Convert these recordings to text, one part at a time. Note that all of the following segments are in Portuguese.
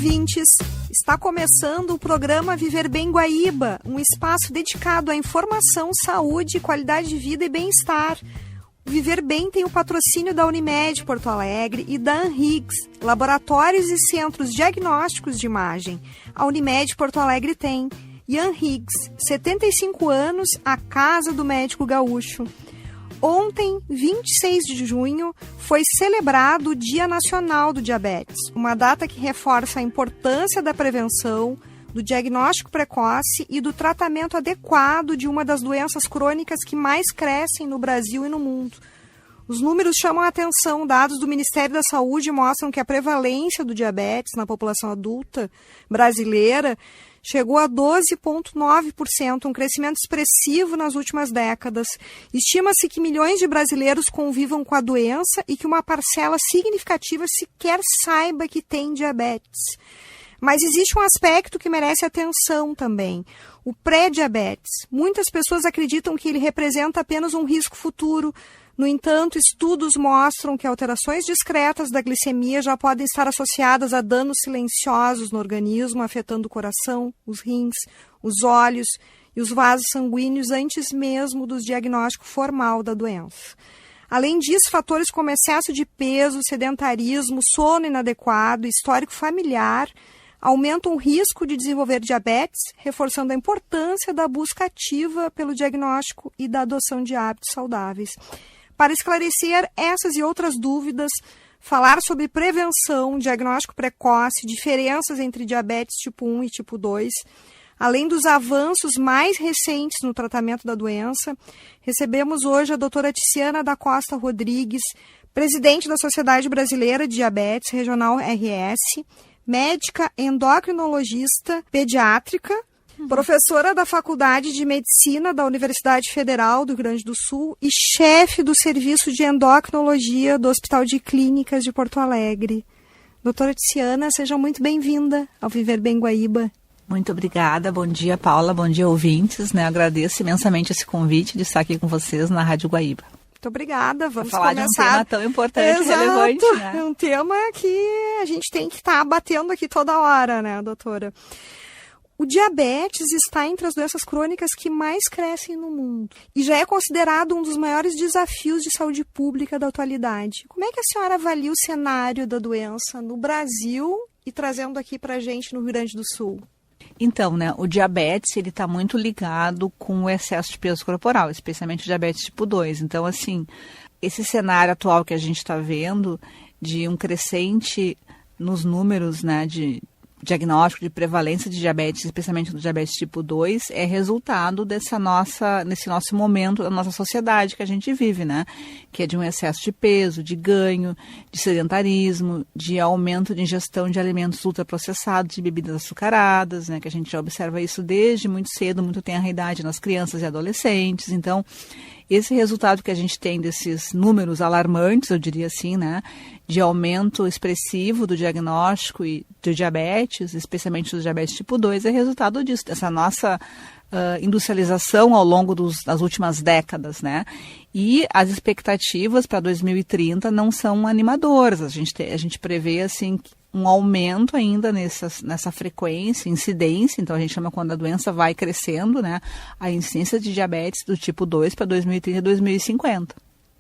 ouvintes! Está começando o programa Viver Bem Guaíba, um espaço dedicado à informação, saúde, qualidade de vida e bem-estar. O Viver Bem tem o patrocínio da Unimed Porto Alegre e da Anhiggs, laboratórios e centros diagnósticos de imagem. A Unimed Porto Alegre tem. E Anhiggs, 75 anos, a Casa do Médico Gaúcho. Ontem, 26 de junho, foi celebrado o Dia Nacional do Diabetes, uma data que reforça a importância da prevenção, do diagnóstico precoce e do tratamento adequado de uma das doenças crônicas que mais crescem no Brasil e no mundo. Os números chamam a atenção. Dados do Ministério da Saúde mostram que a prevalência do diabetes na população adulta brasileira chegou a 12,9%, um crescimento expressivo nas últimas décadas. Estima-se que milhões de brasileiros convivam com a doença e que uma parcela significativa sequer saiba que tem diabetes. Mas existe um aspecto que merece atenção também, o pré-diabetes. Muitas pessoas acreditam que ele representa apenas um risco futuro. No entanto, estudos mostram que alterações discretas da glicemia já podem estar associadas a danos silenciosos no organismo, afetando o coração, os rins, os olhos e os vasos sanguíneos antes mesmo do diagnóstico formal da doença. Além disso, fatores como excesso de peso, sedentarismo, sono inadequado, histórico familiar aumentam o risco de desenvolver diabetes, reforçando a importância da busca ativa pelo diagnóstico e da adoção de hábitos saudáveis. Para esclarecer essas e outras dúvidas, falar sobre prevenção, diagnóstico precoce, diferenças entre diabetes tipo 1 e tipo 2, além dos avanços mais recentes no tratamento da doença, recebemos hoje a doutora Tiziana da Costa Rodrigues, presidente da Sociedade Brasileira de Diabetes Regional RS, médica endocrinologista pediátrica, professora da Faculdade de Medicina da Universidade Federal do Rio Grande do Sul e chefe do Serviço de Endocrinologia do Hospital de Clínicas de Porto Alegre. Doutora Tiziana, seja muito bem-vinda ao Viver Bem Guaíba. Muito obrigada. Bom dia, Paula. Bom dia, ouvintes. Agradeço imensamente esse convite de estar aqui com vocês na Rádio Guaíba. Muito obrigada. Vamos falar começar. De um tema tão importante e relevante. Né? É um tema que a gente tem que estar batendo aqui toda hora, né, doutora? O diabetes está entre as doenças crônicas que mais crescem no mundo e já é considerado um dos maiores desafios de saúde pública da atualidade. Como é que a senhora avalia o cenário da doença no Brasil e trazendo aqui para a gente no Rio Grande do Sul? Então, o diabetes ele está muito ligado com o excesso de peso corporal, especialmente o diabetes tipo 2. Então, assim, esse cenário atual que a gente está vendo de um crescente nos números, de diagnóstico de prevalência de diabetes, especialmente do diabetes tipo 2, é resultado nesse nosso momento da nossa sociedade que a gente vive, que é de um excesso de peso, de ganho, de sedentarismo, de aumento de ingestão de alimentos ultraprocessados, de bebidas açucaradas, que a gente já observa isso desde muito cedo, muito tenra idade nas crianças e adolescentes. Então, esse resultado que a gente tem desses números alarmantes, eu diria assim, de aumento expressivo do diagnóstico e do diabetes, especialmente do diabetes tipo 2, é resultado disso, dessa nossa industrialização ao longo das últimas décadas, E as expectativas para 2030 não são animadoras. A gente prevê, assim, um aumento ainda nessa frequência, incidência, então a gente chama quando a doença vai crescendo, a incidência de diabetes do tipo 2 para 2030 e 2050.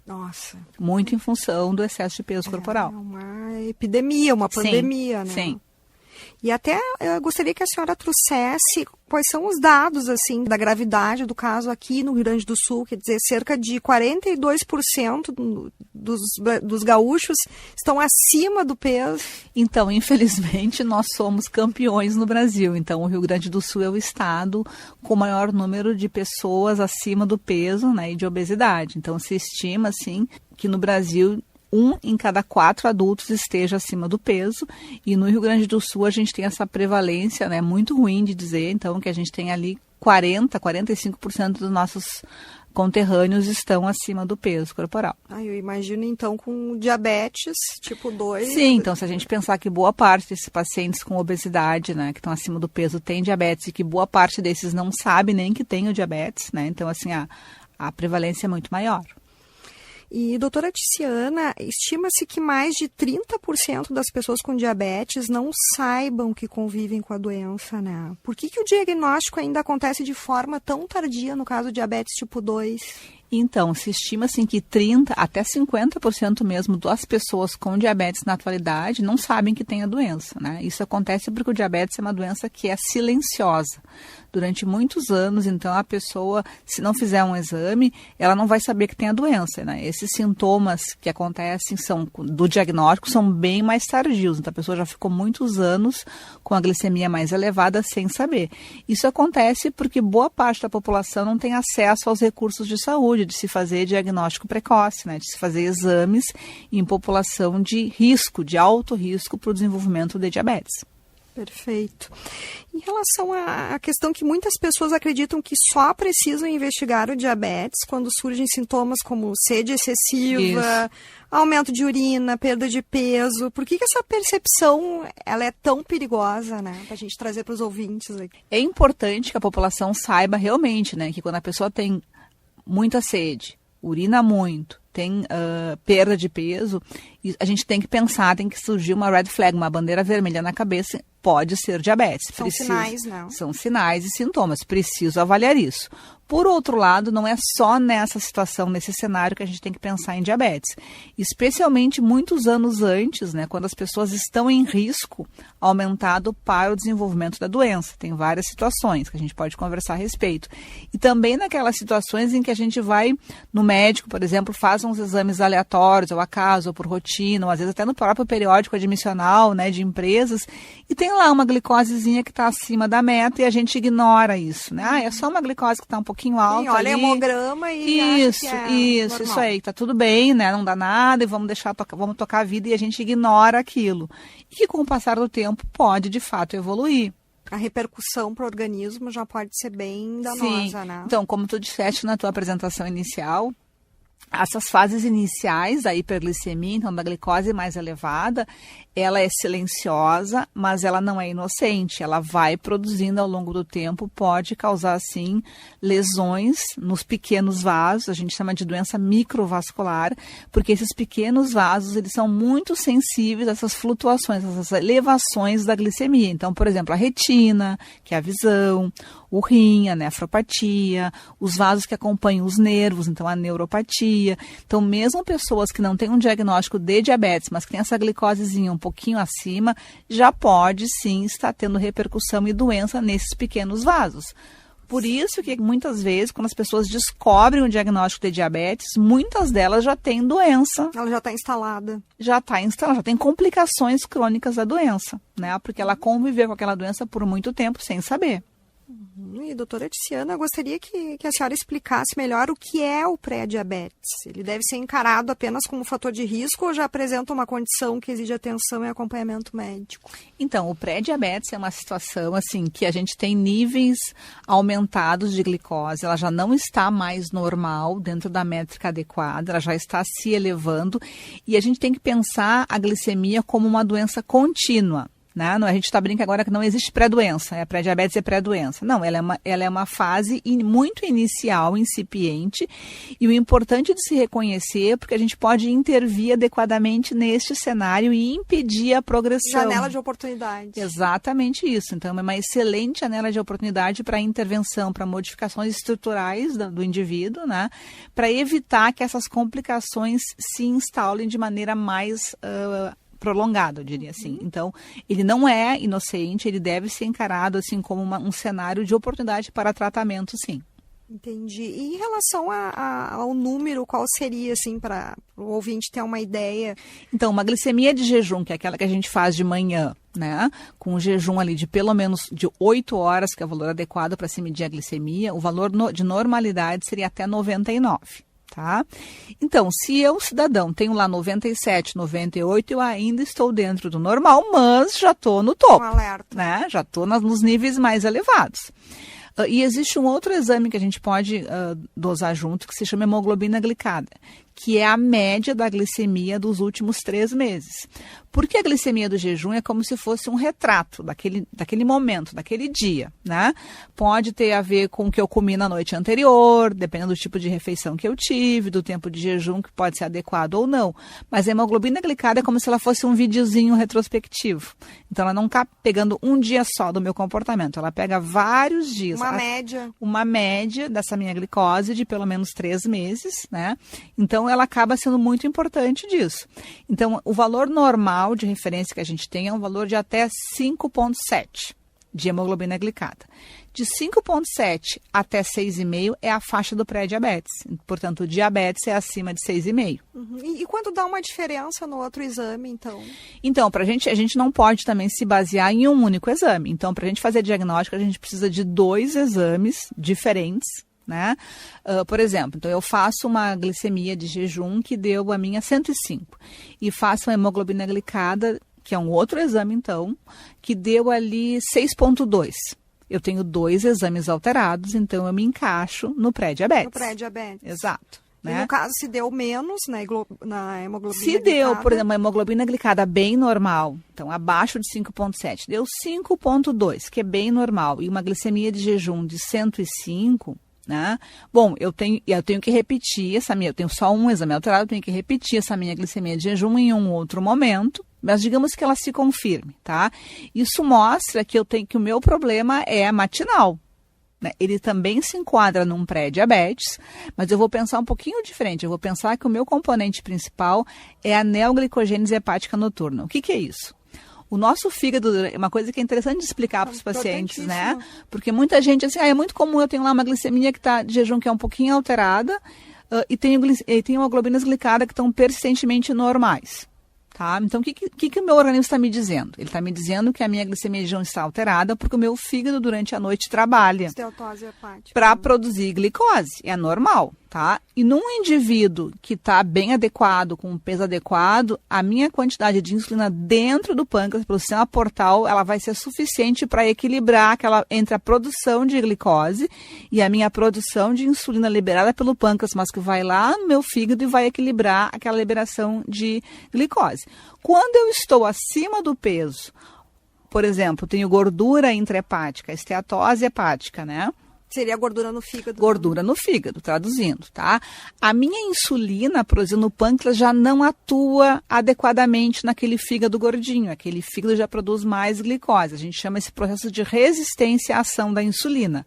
Nossa. Muito em função do excesso de peso corporal. É uma epidemia, uma pandemia, Sim. E até eu gostaria que a senhora trouxesse quais são os dados, assim, da gravidade do caso aqui no Rio Grande do Sul, quer dizer, cerca de 42% dos gaúchos estão acima do peso. Então, infelizmente, nós somos campeões no Brasil. Então, o Rio Grande do Sul é o estado com o maior número de pessoas acima do peso, e de obesidade. Então, se estima, assim, que no Brasil 1 em cada 4 adultos esteja acima do peso, e no Rio Grande do Sul a gente tem essa prevalência, muito ruim de dizer, então, que a gente tem ali 45% dos nossos conterrâneos estão acima do peso corporal. Eu imagino, então, com diabetes tipo 2... Sim, então, se a gente pensar que boa parte desses pacientes com obesidade, que estão acima do peso, tem diabetes, e que boa parte desses não sabe nem que tem o diabetes, então, assim, a prevalência é muito maior. E, doutora Ticiana, estima-se que mais de 30% das pessoas com diabetes não saibam que convivem com a doença, né? Por que o diagnóstico ainda acontece de forma tão tardia no caso do diabetes tipo 2? Então, se estima assim, que 30% até 50% mesmo das pessoas com diabetes na atualidade não sabem que tem a doença, né? Isso acontece porque o diabetes é uma doença que é silenciosa. Durante muitos anos, então, a pessoa, se não fizer um exame, ela não vai saber que tem a doença, né? Esses sintomas que acontecem do diagnóstico são bem mais tardios. Então, a pessoa já ficou muitos anos com a glicemia mais elevada sem saber. Isso acontece porque boa parte da população não tem acesso aos recursos de saúde, de se fazer diagnóstico precoce, né? De se fazer exames em população de risco, de alto risco para o desenvolvimento de diabetes. Perfeito. Em relação à questão que muitas pessoas acreditam que só precisam investigar o diabetes quando surgem sintomas como sede excessiva, aumento de urina, perda de peso. Por que essa percepção ela é tão perigosa, né? Para a gente trazer para os ouvintes aqui. É importante que a população saiba realmente, né? Que quando a pessoa tem muita sede, urina muito, tem perda de peso, a gente tem que pensar, tem que surgir uma red flag, uma bandeira vermelha na cabeça, pode ser diabetes. São sinais, não? São sinais e sintomas, preciso avaliar isso. Por outro lado, não é só nessa situação, nesse cenário que a gente tem que pensar em diabetes. Especialmente muitos anos antes, né, quando as pessoas estão em risco aumentado para o desenvolvimento da doença. Tem várias situações que a gente pode conversar a respeito. E também naquelas situações em que a gente vai no médico, por exemplo, faz uns exames aleatórios, ao acaso, ou por rotina, ou às vezes até no próprio periódico admissional, né, de empresas, e tem lá uma glicosezinha que está acima da meta e a gente ignora isso, né? É só uma glicose que está um pouquinho alta. Sim, olha ali. Hemograma e isso, acha que é isso aí, tá tudo bem, né? Não dá nada e vamos tocar a vida e a gente ignora aquilo. E que com o passar do tempo pode, de fato, evoluir. A repercussão para o organismo já pode ser bem danosa, Sim. né? Então, como tu disseste na tua apresentação inicial, essas fases iniciais da hiperglicemia, então da glicose mais elevada, ela é silenciosa, mas ela não é inocente. Ela vai produzindo ao longo do tempo, pode causar, sim, lesões nos pequenos vasos, a gente chama de doença microvascular, porque esses pequenos vasos, eles são muito sensíveis a essas flutuações, essas elevações da glicemia. Então, por exemplo, a retina, que é a visão, o rim, a nefropatia, os vasos que acompanham os nervos, então a neuropatia. Então, mesmo pessoas que não têm um diagnóstico de diabetes, mas que têm essa glicosezinha um pouquinho acima, já pode sim estar tendo repercussão e doença nesses pequenos vasos. Por isso que muitas vezes, quando as pessoas descobrem o diagnóstico de diabetes, muitas delas já têm doença. Ela já está instalada. Já tem complicações crônicas da doença, né? Porque ela conviveu com aquela doença por muito tempo sem saber. E, doutora Ticiana, eu gostaria que a senhora explicasse melhor o que é o pré-diabetes. Ele deve ser encarado apenas como fator de risco ou já apresenta uma condição que exige atenção e acompanhamento médico? Então, o pré-diabetes é uma situação assim que a gente tem níveis aumentados de glicose, ela já não está mais normal dentro da métrica adequada, ela já está se elevando e a gente tem que pensar a glicemia como uma doença contínua. Né? A gente está brincando agora que não existe pré-doença, pré-diabetes é pré-doença. Não, ela é uma fase muito inicial, incipiente, e o importante de se reconhecer, porque a gente pode intervir adequadamente neste cenário e impedir a progressão. Janela de oportunidade. Exatamente isso. Então, é uma excelente janela de oportunidade para intervenção, para modificações estruturais do indivíduo, né? Para evitar que essas complicações se instalem de maneira mais prolongado, eu diria assim. Então, ele não é inocente, ele deve ser encarado assim como um cenário de oportunidade para tratamento, sim. Entendi. E em relação ao número, qual seria, assim, para o ouvinte ter uma ideia? Então, uma glicemia de jejum, que é aquela que a gente faz de manhã, né? Com um jejum ali de pelo menos de 8 horas, que é o valor adequado para se medir a glicemia, o valor de normalidade seria até 99. Tá? Então, se eu, cidadão, tenho lá 97, 98, eu ainda estou dentro do normal, mas já estou no topo. Alerta. Né? Já estou nos níveis mais elevados. E existe um outro exame que a gente pode dosar junto, que se chama hemoglobina glicada, que é a média da glicemia dos últimos 3 meses. Porque a glicemia do jejum é como se fosse um retrato daquele momento, daquele dia, né? Pode ter a ver com o que eu comi na noite anterior, dependendo do tipo de refeição que eu tive, do tempo de jejum, que pode ser adequado ou não. Mas a hemoglobina glicada é como se ela fosse um videozinho retrospectivo. Então, ela não está pegando um dia só do meu comportamento, ela pega vários dias. Uma média dessa minha glicose de pelo menos 3 meses, né? Então, ela acaba sendo muito importante disso. Então, o valor normal de referência que a gente tem é um valor de até 5,7 de hemoglobina glicada. De 5,7 até 6,5 é a faixa do pré-diabetes. Portanto, o diabetes é acima de 6,5. E quando dá uma diferença no outro exame, então? Então, a gente não pode também se basear em um único exame. Então, para a gente fazer diagnóstico, a gente precisa de 2 exames diferentes, né? Por exemplo, então eu faço uma glicemia de jejum que deu a minha 105 e faço uma hemoglobina glicada, que é um outro exame então, que deu ali 6,2. Eu tenho 2 exames alterados, então eu me encaixo no pré-diabetes. No pré-diabetes. Exato. Né? E no caso, se deu menos na hemoglobina glicada. Se deu, por exemplo, uma hemoglobina glicada bem normal, então abaixo de 5,7, deu 5,2, que é bem normal, e uma glicemia de jejum de 105, né? Bom, eu tenho que repetir eu tenho só um exame alterado, eu tenho que repetir essa minha glicemia de jejum em um outro momento, mas digamos que ela se confirme, tá? Isso mostra que o meu problema é matinal, né? Ele também se enquadra num pré-diabetes, mas eu vou pensar um pouquinho diferente, eu vou pensar que o meu componente principal é a neoglicogênese hepática noturna. O que é isso? O nosso fígado, é uma coisa que é interessante de explicar para os pacientes, né? Porque muita gente, assim, é muito comum, eu tenho lá uma glicemia que está de jejum que é um pouquinho alterada e tenho hemoglobinas glicadas que estão persistentemente normais, tá? Então, o que o meu organismo está me dizendo? Ele está me dizendo que a minha glicemia de jejum está alterada porque o meu fígado, durante a noite, trabalha para produzir glicose. É normal, tá? E num indivíduo que está bem adequado, com um peso adequado, a minha quantidade de insulina dentro do pâncreas, pelo sistema portal, ela vai ser suficiente para equilibrar entre a produção de glicose e a minha produção de insulina liberada pelo pâncreas, mas que vai lá no meu fígado e vai equilibrar aquela liberação de glicose. Quando eu estou acima do peso, por exemplo, tenho gordura intrahepática, esteatose hepática, né? Seria gordura no fígado. Gordura no fígado, traduzindo, tá? A minha insulina produzida no pâncreas já não atua adequadamente naquele fígado gordinho. Aquele fígado já produz mais glicose. A gente chama esse processo de resistência à ação da insulina.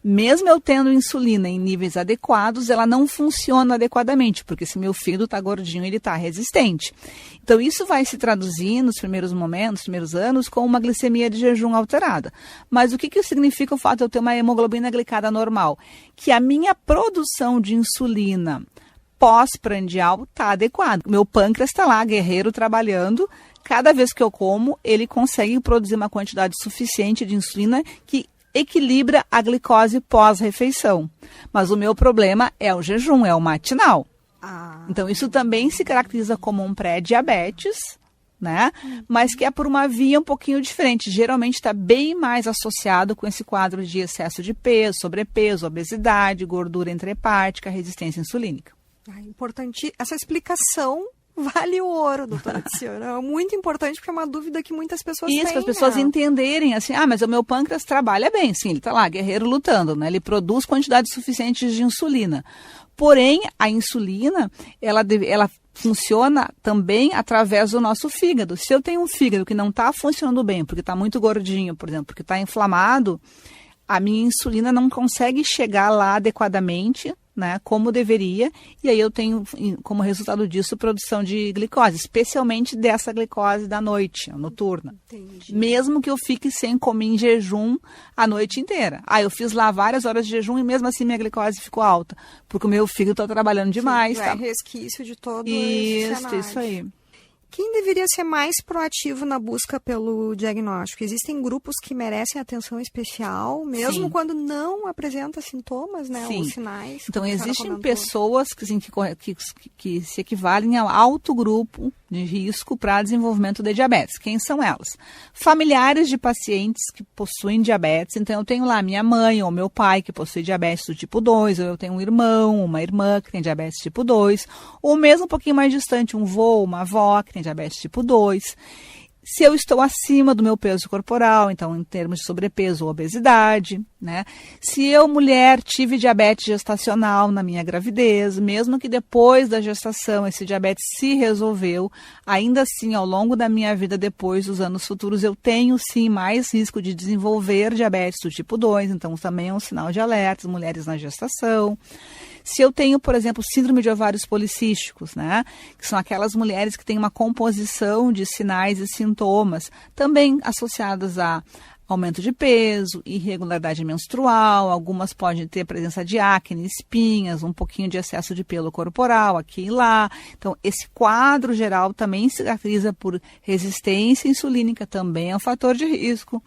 Mesmo eu tendo insulina em níveis adequados, ela não funciona adequadamente, porque se meu fígado está gordinho, ele está resistente. Então, isso vai se traduzir nos primeiros momentos, nos primeiros anos, com uma glicemia de jejum alterada. Mas o que significa o fato de eu ter uma hemoglobina glicada normal? Que a minha produção de insulina pós-prandial está adequada. Meu pâncreas está lá, guerreiro, trabalhando. Cada vez que eu como, ele consegue produzir uma quantidade suficiente de insulina que equilibra a glicose pós-refeição. Mas o meu problema é o jejum, é o matinal. Então, isso também se caracteriza como um pré-diabetes, né? Mas que é por uma via um pouquinho diferente. Geralmente está bem mais associado com esse quadro de excesso de peso, sobrepeso, obesidade, gordura intrahepática, resistência insulínica. Importante. Essa explicação vale o ouro, doutora Tiziana. É muito importante porque é uma dúvida que muitas pessoas têm. Isso, para as pessoas entenderem assim, mas o meu pâncreas trabalha bem, sim, ele está lá, guerreiro lutando, né? Ele produz quantidades suficientes de insulina. Porém, a insulina, ela funciona também através do nosso fígado. Se eu tenho um fígado que não está funcionando bem, porque está muito gordinho, por exemplo, porque está inflamado, a minha insulina não consegue chegar lá adequadamente, né, como deveria, e aí eu tenho, como resultado disso, produção de glicose, especialmente dessa glicose da noite, noturna. Entendi. Mesmo que eu fique sem comer em jejum a noite inteira. Eu fiz lá várias horas de jejum e mesmo assim minha glicose ficou alta, porque o meu fígado está trabalhando demais. É resquício de todo esse cenário. Isso aí. Quem deveria ser mais proativo na busca pelo diagnóstico? Existem grupos que merecem atenção especial, mesmo Sim. quando não apresenta sintomas, né, Sim. ou sinais. Então, existem pessoas que se equivalem ao alto grupo de risco para desenvolvimento de diabetes. Quem são elas? Familiares de pacientes que possuem diabetes. Então, eu tenho lá minha mãe ou meu pai que possui diabetes do tipo 2, ou eu tenho um irmão, uma irmã que tem diabetes tipo 2, ou mesmo um pouquinho mais distante, um vô, uma avó que tem diabetes tipo 2. Se eu estou acima do meu peso corporal, então em termos de sobrepeso ou obesidade, né? Se eu, mulher, tive diabetes gestacional na minha gravidez, mesmo que depois da gestação esse diabetes se resolveu, ainda assim, ao longo da minha vida depois, dos anos futuros, eu tenho sim mais risco de desenvolver diabetes do tipo 2, então também é um sinal de alerta, mulheres na gestação. Se eu tenho, por exemplo, síndrome de ovários policísticos, né, que são aquelas mulheres que têm uma composição de sinais e sintomas, também associadas a aumento de peso, irregularidade menstrual, algumas podem ter presença de acne, espinhas, um pouquinho de excesso de pelo corporal aqui e lá. Então, esse quadro geral também se caracteriza por resistência insulínica, também é um fator de risco.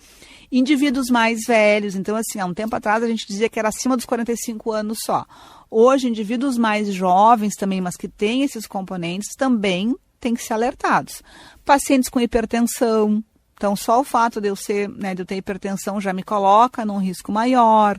Indivíduos mais velhos, então assim, há um tempo atrás a gente dizia que era acima dos 45 anos só. Hoje, indivíduos mais jovens também, mas que têm esses componentes, também têm que ser alertados. Pacientes com hipertensão, então só o fato de eu ter hipertensão já me coloca num risco maior.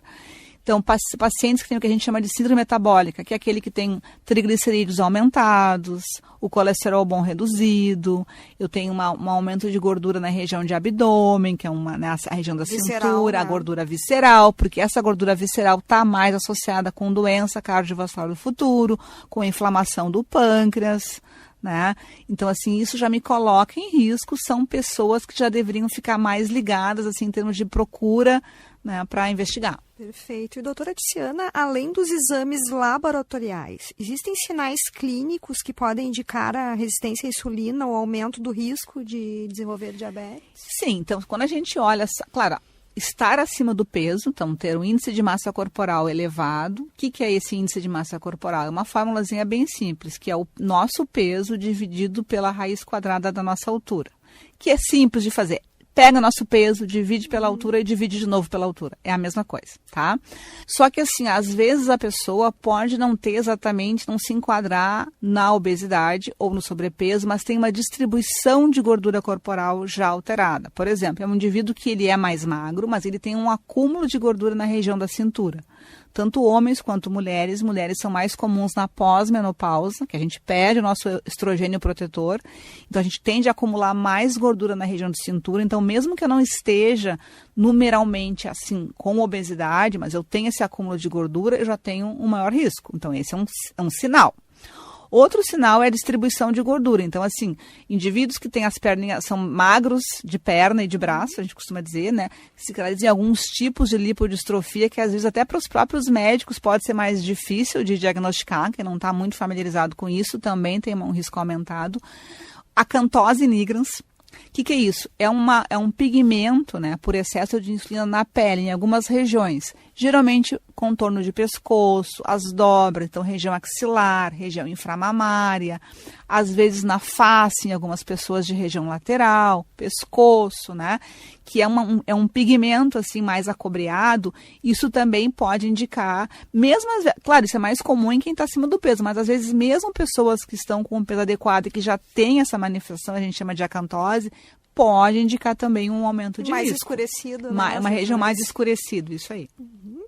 Então, pacientes que têm o que a gente chama de síndrome metabólica, que é aquele que tem triglicerídeos aumentados, o colesterol bom reduzido, eu tenho um aumento de gordura na região de abdômen, que é a região da cintura, a gordura visceral, porque essa gordura visceral está mais associada com doença cardiovascular do futuro, com inflamação do pâncreas, né? Então, assim, isso já me coloca em risco, são pessoas que já deveriam ficar mais ligadas, assim, em termos de procura, né, para investigar. Perfeito. E doutora Tiziana, além dos exames laboratoriais, existem sinais clínicos que podem indicar a resistência à insulina ou aumento do risco de desenvolver diabetes? Sim, então quando a gente olha, claro, estar acima do peso, então ter um índice de massa corporal elevado. O que é esse índice de massa corporal? É uma formulazinha bem simples, que é o nosso peso dividido pela raiz quadrada da nossa altura, que é simples de fazer. Pega nosso peso, divide pela altura e divide de novo pela altura. É a mesma coisa, tá? Só que assim, às vezes a pessoa pode não ter exatamente, não se enquadrar na obesidade ou no sobrepeso, mas tem uma distribuição de gordura corporal já alterada. Por exemplo, é um indivíduo que ele é mais magro, mas ele tem um acúmulo de gordura na região da cintura. Tanto homens quanto mulheres. Mulheres são mais comuns na pós-menopausa, que a gente perde o nosso estrogênio protetor. Então, a gente tende a acumular mais gordura na região de cintura. Então, mesmo que eu não esteja numeralmente assim com obesidade, mas eu tenho esse acúmulo de gordura, eu já tenho um maior risco. Então, esse é um sinal. Outro sinal é a distribuição de gordura. Então, assim, indivíduos que têm as perninhas, são magros de perna e de braço, a gente costuma dizer, né? Se dizem alguns tipos de lipodistrofia que, às vezes, até para os próprios médicos pode ser mais difícil de diagnosticar, quem não está muito familiarizado com isso também tem um risco aumentado. Acantose nigrans. O que é isso? É um pigmento, né, por excesso de insulina na pele, em algumas regiões. Geralmente, contorno de pescoço, as dobras, então região axilar, região inframamária, às vezes na face, em algumas pessoas de região lateral, pescoço, né, que é um pigmento assim mais acobreado. Isso também pode indicar, claro, isso é mais comum em quem está acima do peso, mas às vezes mesmo pessoas que estão com um peso adequado e que já têm essa manifestação, a gente chama de acantose, pode indicar também um aumento de mais risco. Escurecido. Uma região mais escurecida, isso aí.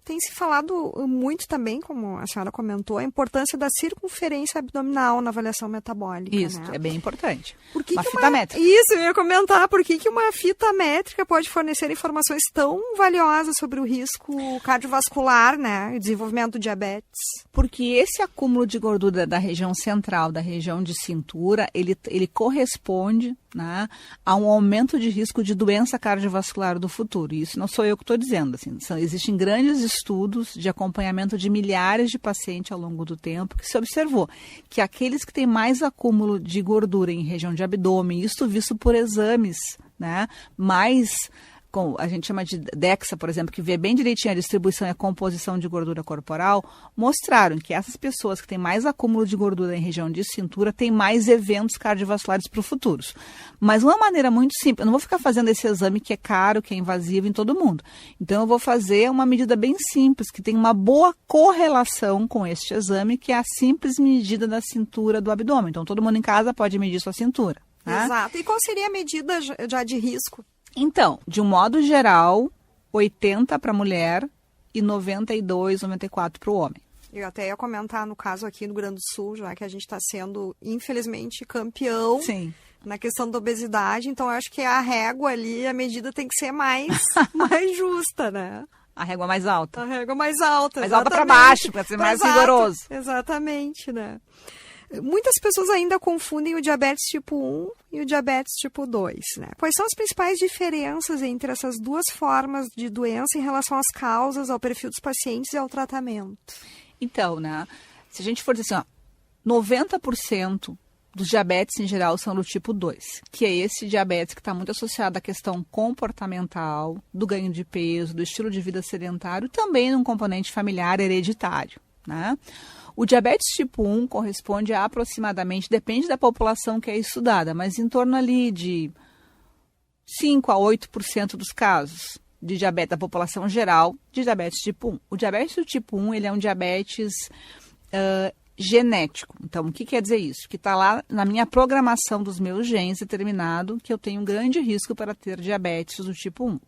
Tem se falado muito também, como a senhora comentou, a importância da circunferência abdominal na avaliação metabólica. Isso, né? É bem importante. Uma fita métrica. Isso, eu ia comentar. Por que uma fita métrica pode fornecer informações tão valiosas sobre o risco cardiovascular, né? E desenvolvimento do diabetes? Porque esse acúmulo de gordura da região central, da região de cintura, ele corresponde, né, a um aumento de risco de doença cardiovascular do futuro. E isso não sou eu que estou dizendo. Assim, existem grandes estudos de acompanhamento de milhares de pacientes ao longo do tempo que se observou que aqueles que têm mais acúmulo de gordura em região de abdômen, isso visto por exames, né, mais a gente chama de DEXA, por exemplo, que vê bem direitinho a distribuição e a composição de gordura corporal, mostraram que essas pessoas que têm mais acúmulo de gordura em região de cintura têm mais eventos cardiovasculares para o futuro. Mas uma maneira muito simples, eu não vou ficar fazendo esse exame que é caro, que é invasivo em todo mundo. Então eu vou fazer uma medida bem simples, que tem uma boa correlação com este exame, que é a simples medida da cintura do abdômen. Então todo mundo em casa pode medir sua cintura. Tá? Exato. E qual seria a medida já de risco? Então, de um modo geral, 80 para a mulher e 92, 94 para o homem. Eu até ia comentar, no caso aqui no Rio Grande do Sul, já que a gente está sendo, infelizmente, campeão na questão da obesidade. Então, eu acho que a régua ali, a medida tem que ser mais justa, né? A régua mais alta. A régua mais alta, mais alta para baixo, para ser mais rigoroso. Exatamente, né? Muitas pessoas ainda confundem o diabetes tipo 1 e o diabetes tipo 2, né? Quais são as principais diferenças entre essas duas formas de doença em relação às causas, ao perfil dos pacientes e ao tratamento? Então, né? Se a gente for dizer assim, 90% dos diabetes em geral são do tipo 2, que é esse diabetes que está muito associado à questão comportamental, do ganho de peso, do estilo de vida sedentário, também num componente familiar hereditário, né? O diabetes tipo 1 corresponde a aproximadamente, depende da população que é estudada, mas em torno ali de 5 a 8% dos casos de diabetes da população geral de diabetes tipo 1. O diabetes do tipo 1 ele é um diabetes genético. Então, o que quer dizer isso? Que está lá na minha programação dos meus genes determinado que eu tenho um grande risco para ter diabetes do tipo 1.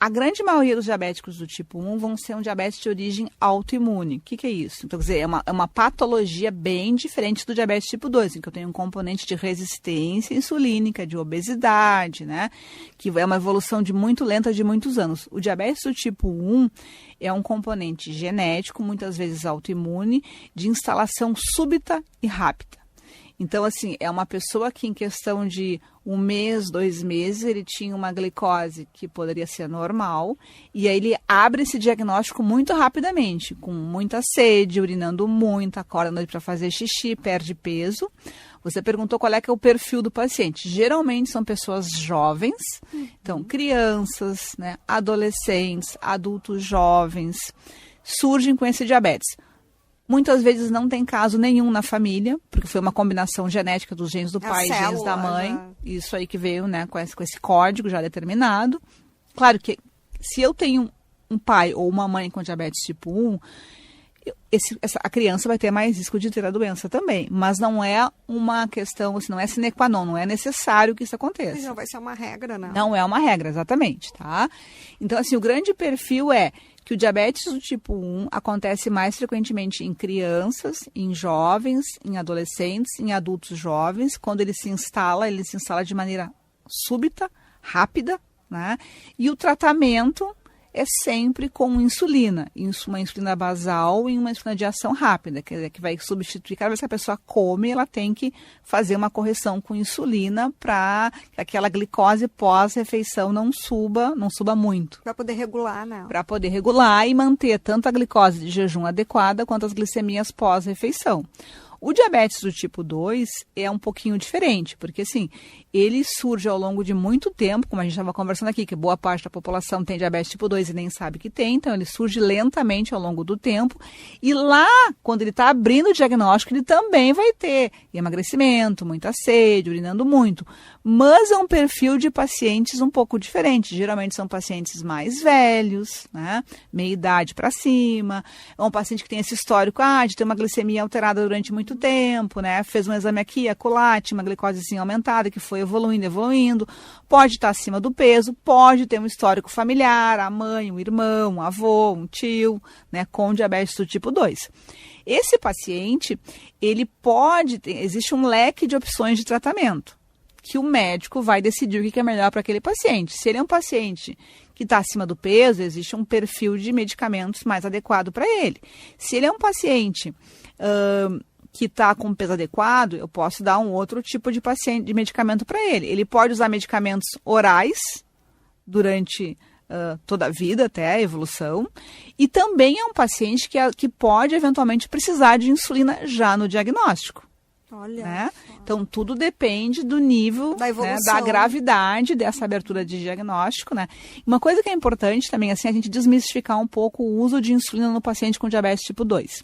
A grande maioria dos diabéticos do tipo 1 vão ser um diabetes de origem autoimune. O que é isso? Então, quer dizer, é uma patologia bem diferente do diabetes tipo 2, em que eu tenho um componente de resistência insulínica, de obesidade, né? Que é uma evolução muito lenta de muitos anos. O diabetes do tipo 1 é um componente genético, muitas vezes autoimune, de instalação súbita e rápida. Então, assim, é uma pessoa que em questão de 1 mês, 2 meses, ele tinha uma glicose que poderia ser normal, e aí ele abre esse diagnóstico muito rapidamente, com muita sede, urinando muito, acorda à noite para fazer xixi, perde peso. Você perguntou qual é que é o perfil do paciente. Geralmente são pessoas jovens, então crianças, né, adolescentes, adultos jovens, surgem com esse diabetes. Muitas vezes não tem caso nenhum na família, porque foi uma combinação genética dos genes do pai e genes da mãe. Isso aí que veio, né, com esse código já determinado. Claro que se eu tenho um pai ou uma mãe com diabetes tipo 1, a criança vai ter mais risco de ter a doença também. Mas não é uma questão, assim, não é sine qua non, não é necessário que isso aconteça. Mas não vai ser uma regra, né? Não é uma regra, exatamente, tá? Então, assim, o grande perfil é que o diabetes do tipo 1 acontece mais frequentemente em crianças, em jovens, em adolescentes, em adultos jovens. Quando ele se instala de maneira súbita, rápida, né? E o tratamento é sempre com insulina, uma insulina basal e uma insulina de ação rápida, quer dizer, que vai substituir, cada vez que a pessoa come, ela tem que fazer uma correção com insulina para que aquela glicose pós-refeição não suba muito. Para poder regular, né? Para poder regular e manter tanto a glicose de jejum adequada quanto as glicemias pós-refeição. O diabetes do tipo 2 é um pouquinho diferente, porque assim, ele surge ao longo de muito tempo, como a gente estava conversando aqui, que boa parte da população tem diabetes tipo 2 e nem sabe que tem, então ele surge lentamente ao longo do tempo, e lá, quando ele está abrindo o diagnóstico, ele também vai ter emagrecimento, muita sede, urinando muito, mas é um perfil de pacientes um pouco diferente, geralmente são pacientes mais velhos, né, meia idade para cima, é um paciente que tem esse histórico de ter uma glicemia alterada durante muito tempo, né? Fez um exame aqui, acolá, tinha uma glicosezinha aumentada, que foi evoluindo, pode estar acima do peso, pode ter um histórico familiar, a mãe, um irmão, um avô, um tio, né, com diabetes do tipo 2. Esse paciente, existe um leque de opções de tratamento, que o médico vai decidir o que é melhor para aquele paciente. Se ele é um paciente que está acima do peso, existe um perfil de medicamentos mais adequado para ele. Se ele é um paciente que está com peso adequado, eu posso dar um outro tipo de medicamento para ele. Ele pode usar medicamentos orais durante toda a vida, até a evolução, e também é um paciente que pode eventualmente precisar de insulina já no diagnóstico. Olha. Né? Então, tudo depende do nível, da evolução, né, da gravidade dessa abertura de diagnóstico, né? Uma coisa que é importante também, assim, a gente desmistificar um pouco o uso de insulina no paciente com diabetes tipo 2.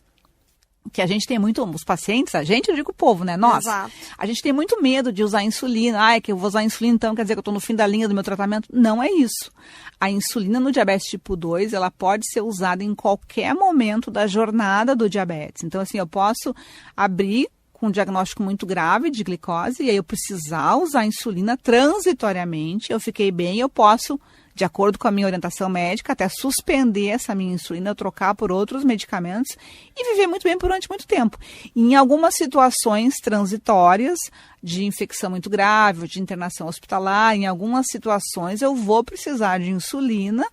Que a gente tem muito, os pacientes, eu digo o povo, né? Nós. Exato. A gente tem muito medo de usar insulina. Que eu vou usar insulina, então quer dizer que eu estou no fim da linha do meu tratamento. Não é isso. A insulina no diabetes tipo 2, ela pode ser usada em qualquer momento da jornada do diabetes. Então, assim, eu posso abrir com um diagnóstico muito grave de glicose e aí eu precisar usar insulina transitoriamente, eu fiquei bem, eu posso, de acordo com a minha orientação médica, até suspender essa minha insulina, trocar por outros medicamentos e viver muito bem durante muito tempo. E em algumas situações transitórias, de infecção muito grave, de internação hospitalar, em algumas situações eu vou precisar de insulina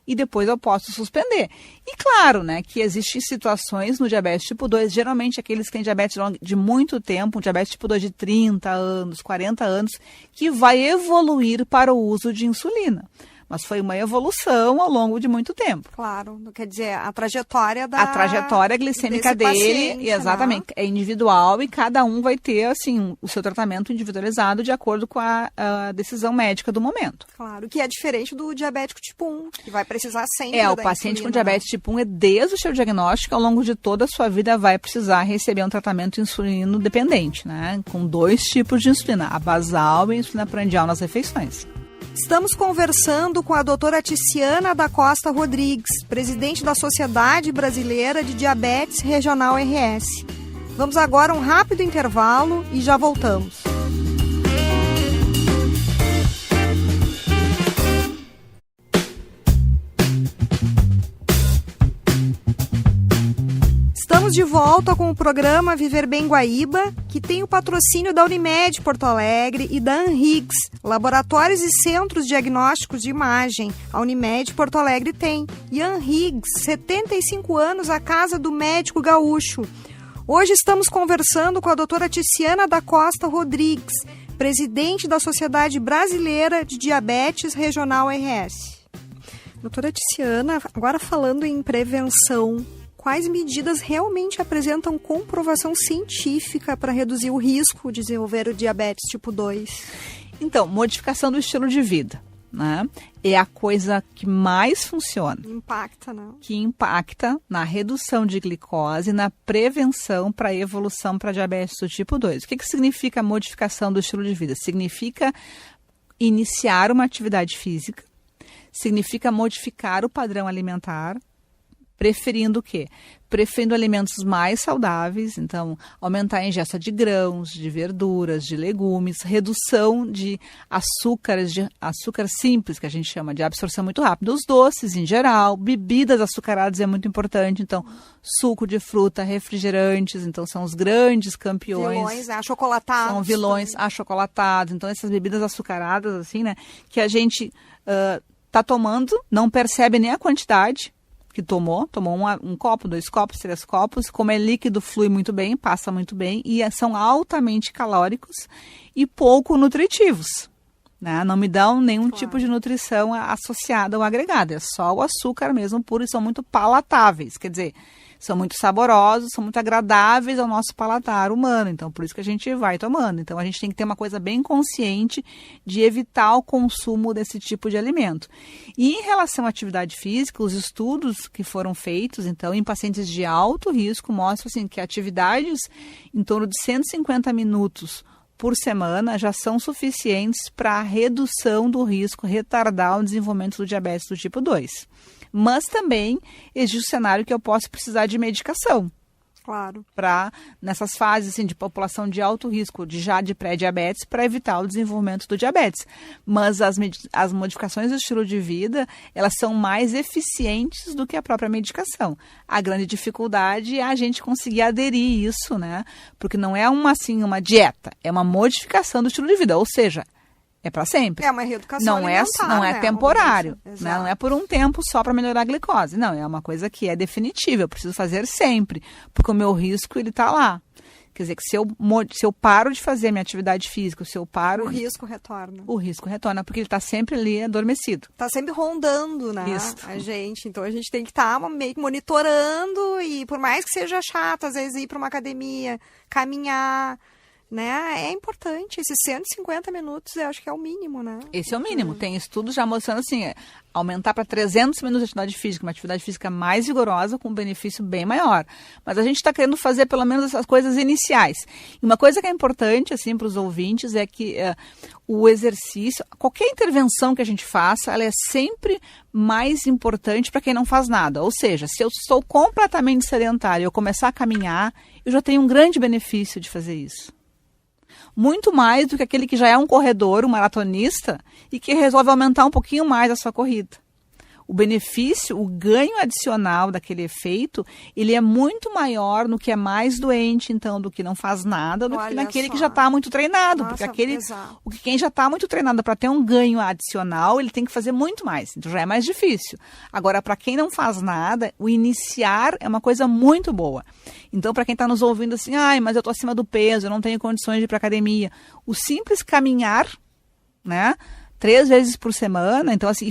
e depois eu posso suspender. E claro, né, que existem situações no diabetes tipo 2, geralmente aqueles que têm diabetes de muito tempo, um diabetes tipo 2 de 30 anos, 40 anos, que vai evoluir para o uso de insulina. Mas foi uma evolução ao longo de muito tempo. Claro, quer dizer, a trajetória glicêmica dele, paciente, exatamente, né? É individual e cada um vai ter, assim, o seu tratamento individualizado de acordo com a decisão médica do momento. Claro, que é diferente do diabético tipo 1, que vai precisar sempre o paciente insulina, com diabetes tipo 1, desde o seu diagnóstico, ao longo de toda a sua vida, vai precisar receber um tratamento insulino dependente, né? Com 2 tipos de insulina, a basal e a insulina prandial nas refeições. Estamos conversando com a doutora Ticiana da Costa Rodrigues, presidente da Sociedade Brasileira de Diabetes Regional RS. Vamos agora a um rápido intervalo e já voltamos. Estamos de volta com o programa Viver Bem Guaíba, que tem o patrocínio da Unimed Porto Alegre e da Anhiggs, laboratórios e centros diagnósticos de imagem. A Unimed Porto Alegre tem. E a Anhiggs, 75 anos, a casa do médico gaúcho. Hoje estamos conversando com a doutora Ticiana da Costa Rodrigues, presidente da Sociedade Brasileira de Diabetes Regional RS. Doutora Ticiana, agora falando em prevenção, quais medidas realmente apresentam comprovação científica para reduzir o risco de desenvolver o diabetes tipo 2? Então, modificação do estilo de vida, né? É a coisa que mais funciona. Impacta, né? Que impacta na redução de glicose, na prevenção para a evolução para diabetes do tipo 2. O que significa modificação do estilo de vida? Significa iniciar uma atividade física, significa modificar o padrão alimentar, preferindo o quê? Preferindo alimentos mais saudáveis, então aumentar a ingesta de grãos, de verduras, de legumes, redução de açúcares, de açúcar simples, que a gente chama de absorção muito rápida, os doces em geral, bebidas açucaradas é muito importante, então suco de fruta, refrigerantes, então são os grandes campeões. Vilões, achocolatados. São vilões achocolatados, então essas bebidas açucaradas, assim, né, que a gente tá tomando, não percebe nem a quantidade que tomou um copo, 2 copos, 3 copos, como é líquido, flui muito bem, passa muito bem e são altamente calóricos e pouco nutritivos, né? Não me dão nenhum tipo de nutrição associada ao agregado, é só o açúcar mesmo puro e são muito palatáveis, quer dizer, são muito saborosos, são muito agradáveis ao nosso paladar humano, então por isso que a gente vai tomando. Então a gente tem que ter uma coisa bem consciente de evitar o consumo desse tipo de alimento. E em relação à atividade física, os estudos que foram feitos, então, em pacientes de alto risco, mostram assim, que atividades em torno de 150 minutos por semana já são suficientes para a redução do risco, retardar o desenvolvimento do diabetes do tipo 2. Mas também existe o cenário que eu posso precisar de medicação. Claro. Para, nessas fases assim, de população de alto risco, de pré-diabetes, para evitar o desenvolvimento do diabetes. Mas as modificações do estilo de vida, elas são mais eficientes do que a própria medicação. A grande dificuldade é a gente conseguir aderir isso, né? Porque não é uma dieta, é uma modificação do estilo de vida, ou seja, é para sempre. É uma reeducação alimentar, não é temporário, né? Não é por um tempo só para melhorar a glicose. Não, é uma coisa que é definitiva, eu preciso fazer sempre, porque o meu risco ele está lá. Quer dizer, que se eu paro de fazer a minha atividade física, se eu paro... O risco retorna. O risco retorna, porque ele está sempre ali adormecido. Está sempre rondando, né? Isso. A gente. Então a gente tem que estar meio que monitorando e por mais que seja chato, às vezes ir para uma academia, caminhar... né? É importante. Esses 150 minutos, eu acho que é o mínimo, né? Esse é o mínimo. Tem estudos já mostrando assim, aumentar para 300 minutos de atividade física, uma atividade física mais vigorosa, com um benefício bem maior. Mas a gente está querendo fazer pelo menos essas coisas iniciais. E uma coisa que é importante, assim, para os ouvintes é que o exercício, qualquer intervenção que a gente faça, ela é sempre mais importante para quem não faz nada. Ou seja, se eu estou completamente sedentário e eu começar a caminhar, eu já tenho um grande benefício de fazer isso. Muito mais do que aquele que já é um corredor, um maratonista, e que resolve aumentar um pouquinho mais a sua corrida. O benefício, o ganho adicional daquele efeito, ele é muito maior no que é mais doente, então, do que não faz nada, do que naquele que já está muito treinado. Nossa, porque quem já está muito treinado para ter um ganho adicional, ele tem que fazer muito mais. Então já é mais difícil. Agora, para quem não faz nada, o iniciar é uma coisa muito boa. Então, para quem está nos ouvindo assim, mas eu estou acima do peso, eu não tenho condições de ir para academia. O simples caminhar, né? 3 vezes por semana, então assim,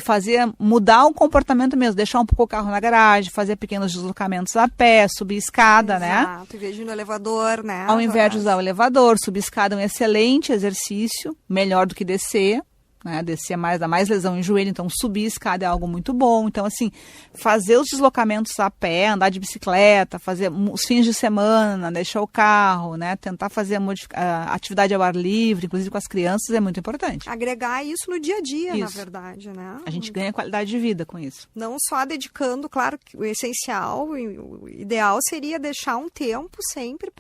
mudar o comportamento mesmo, deixar um pouco o carro na garagem, fazer pequenos deslocamentos a pé, subir escada, né? Exato, em vez de ir no elevador, né? Ao invés de usar o elevador, subir escada é um excelente exercício, melhor do que descer, né? Descer dá mais lesão em joelho, então subir escada é algo muito bom. Então, assim, fazer os deslocamentos a pé, andar de bicicleta, fazer os fins de semana, deixar o carro, né? Tentar fazer a atividade ao ar livre, inclusive com as crianças, é muito importante. Agregar isso no dia a dia, na verdade, né? A gente ganha qualidade de vida com isso. Não só dedicando, claro, que o essencial, o ideal seria deixar um tempo sempre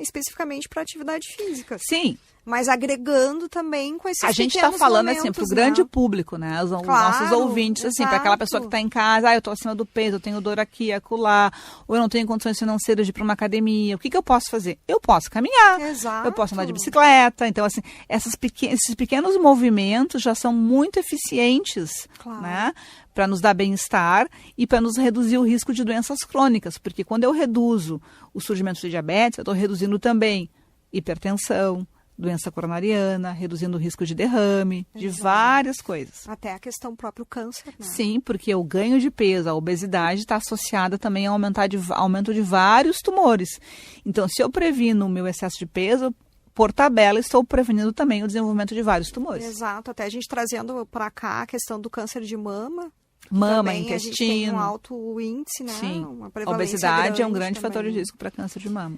especificamente para atividade física. Sim. Mas agregando também com esses pequenos momentos. A gente está falando assim para o grande público, né? Os nossos ouvintes, assim, para aquela pessoa que está em casa, eu estou acima do peso, eu tenho dor aqui, acolá, ou eu não tenho condições financeiras de ir para uma academia. O que eu posso fazer? Eu posso caminhar, eu posso andar de bicicleta. Então, assim, esses pequenos movimentos já são muito eficientes, né? Para nos dar bem-estar e para nos reduzir o risco de doenças crônicas. Porque quando eu reduzo o surgimento de diabetes, eu estou reduzindo também hipertensão, doença coronariana, reduzindo o risco de derrame, de várias coisas. Até a questão próprio câncer, né? Sim, porque o ganho de peso, a obesidade está associada também ao aumento de vários tumores. Então, se eu previno o meu excesso de peso, por tabela, estou prevenindo também o desenvolvimento de vários tumores. Exato, até a gente trazendo para cá a questão do câncer de mama. Mama, também intestino. A gente tem um alto índice, né? Sim, uma a obesidade é um grande também. fator de risco para câncer de mama.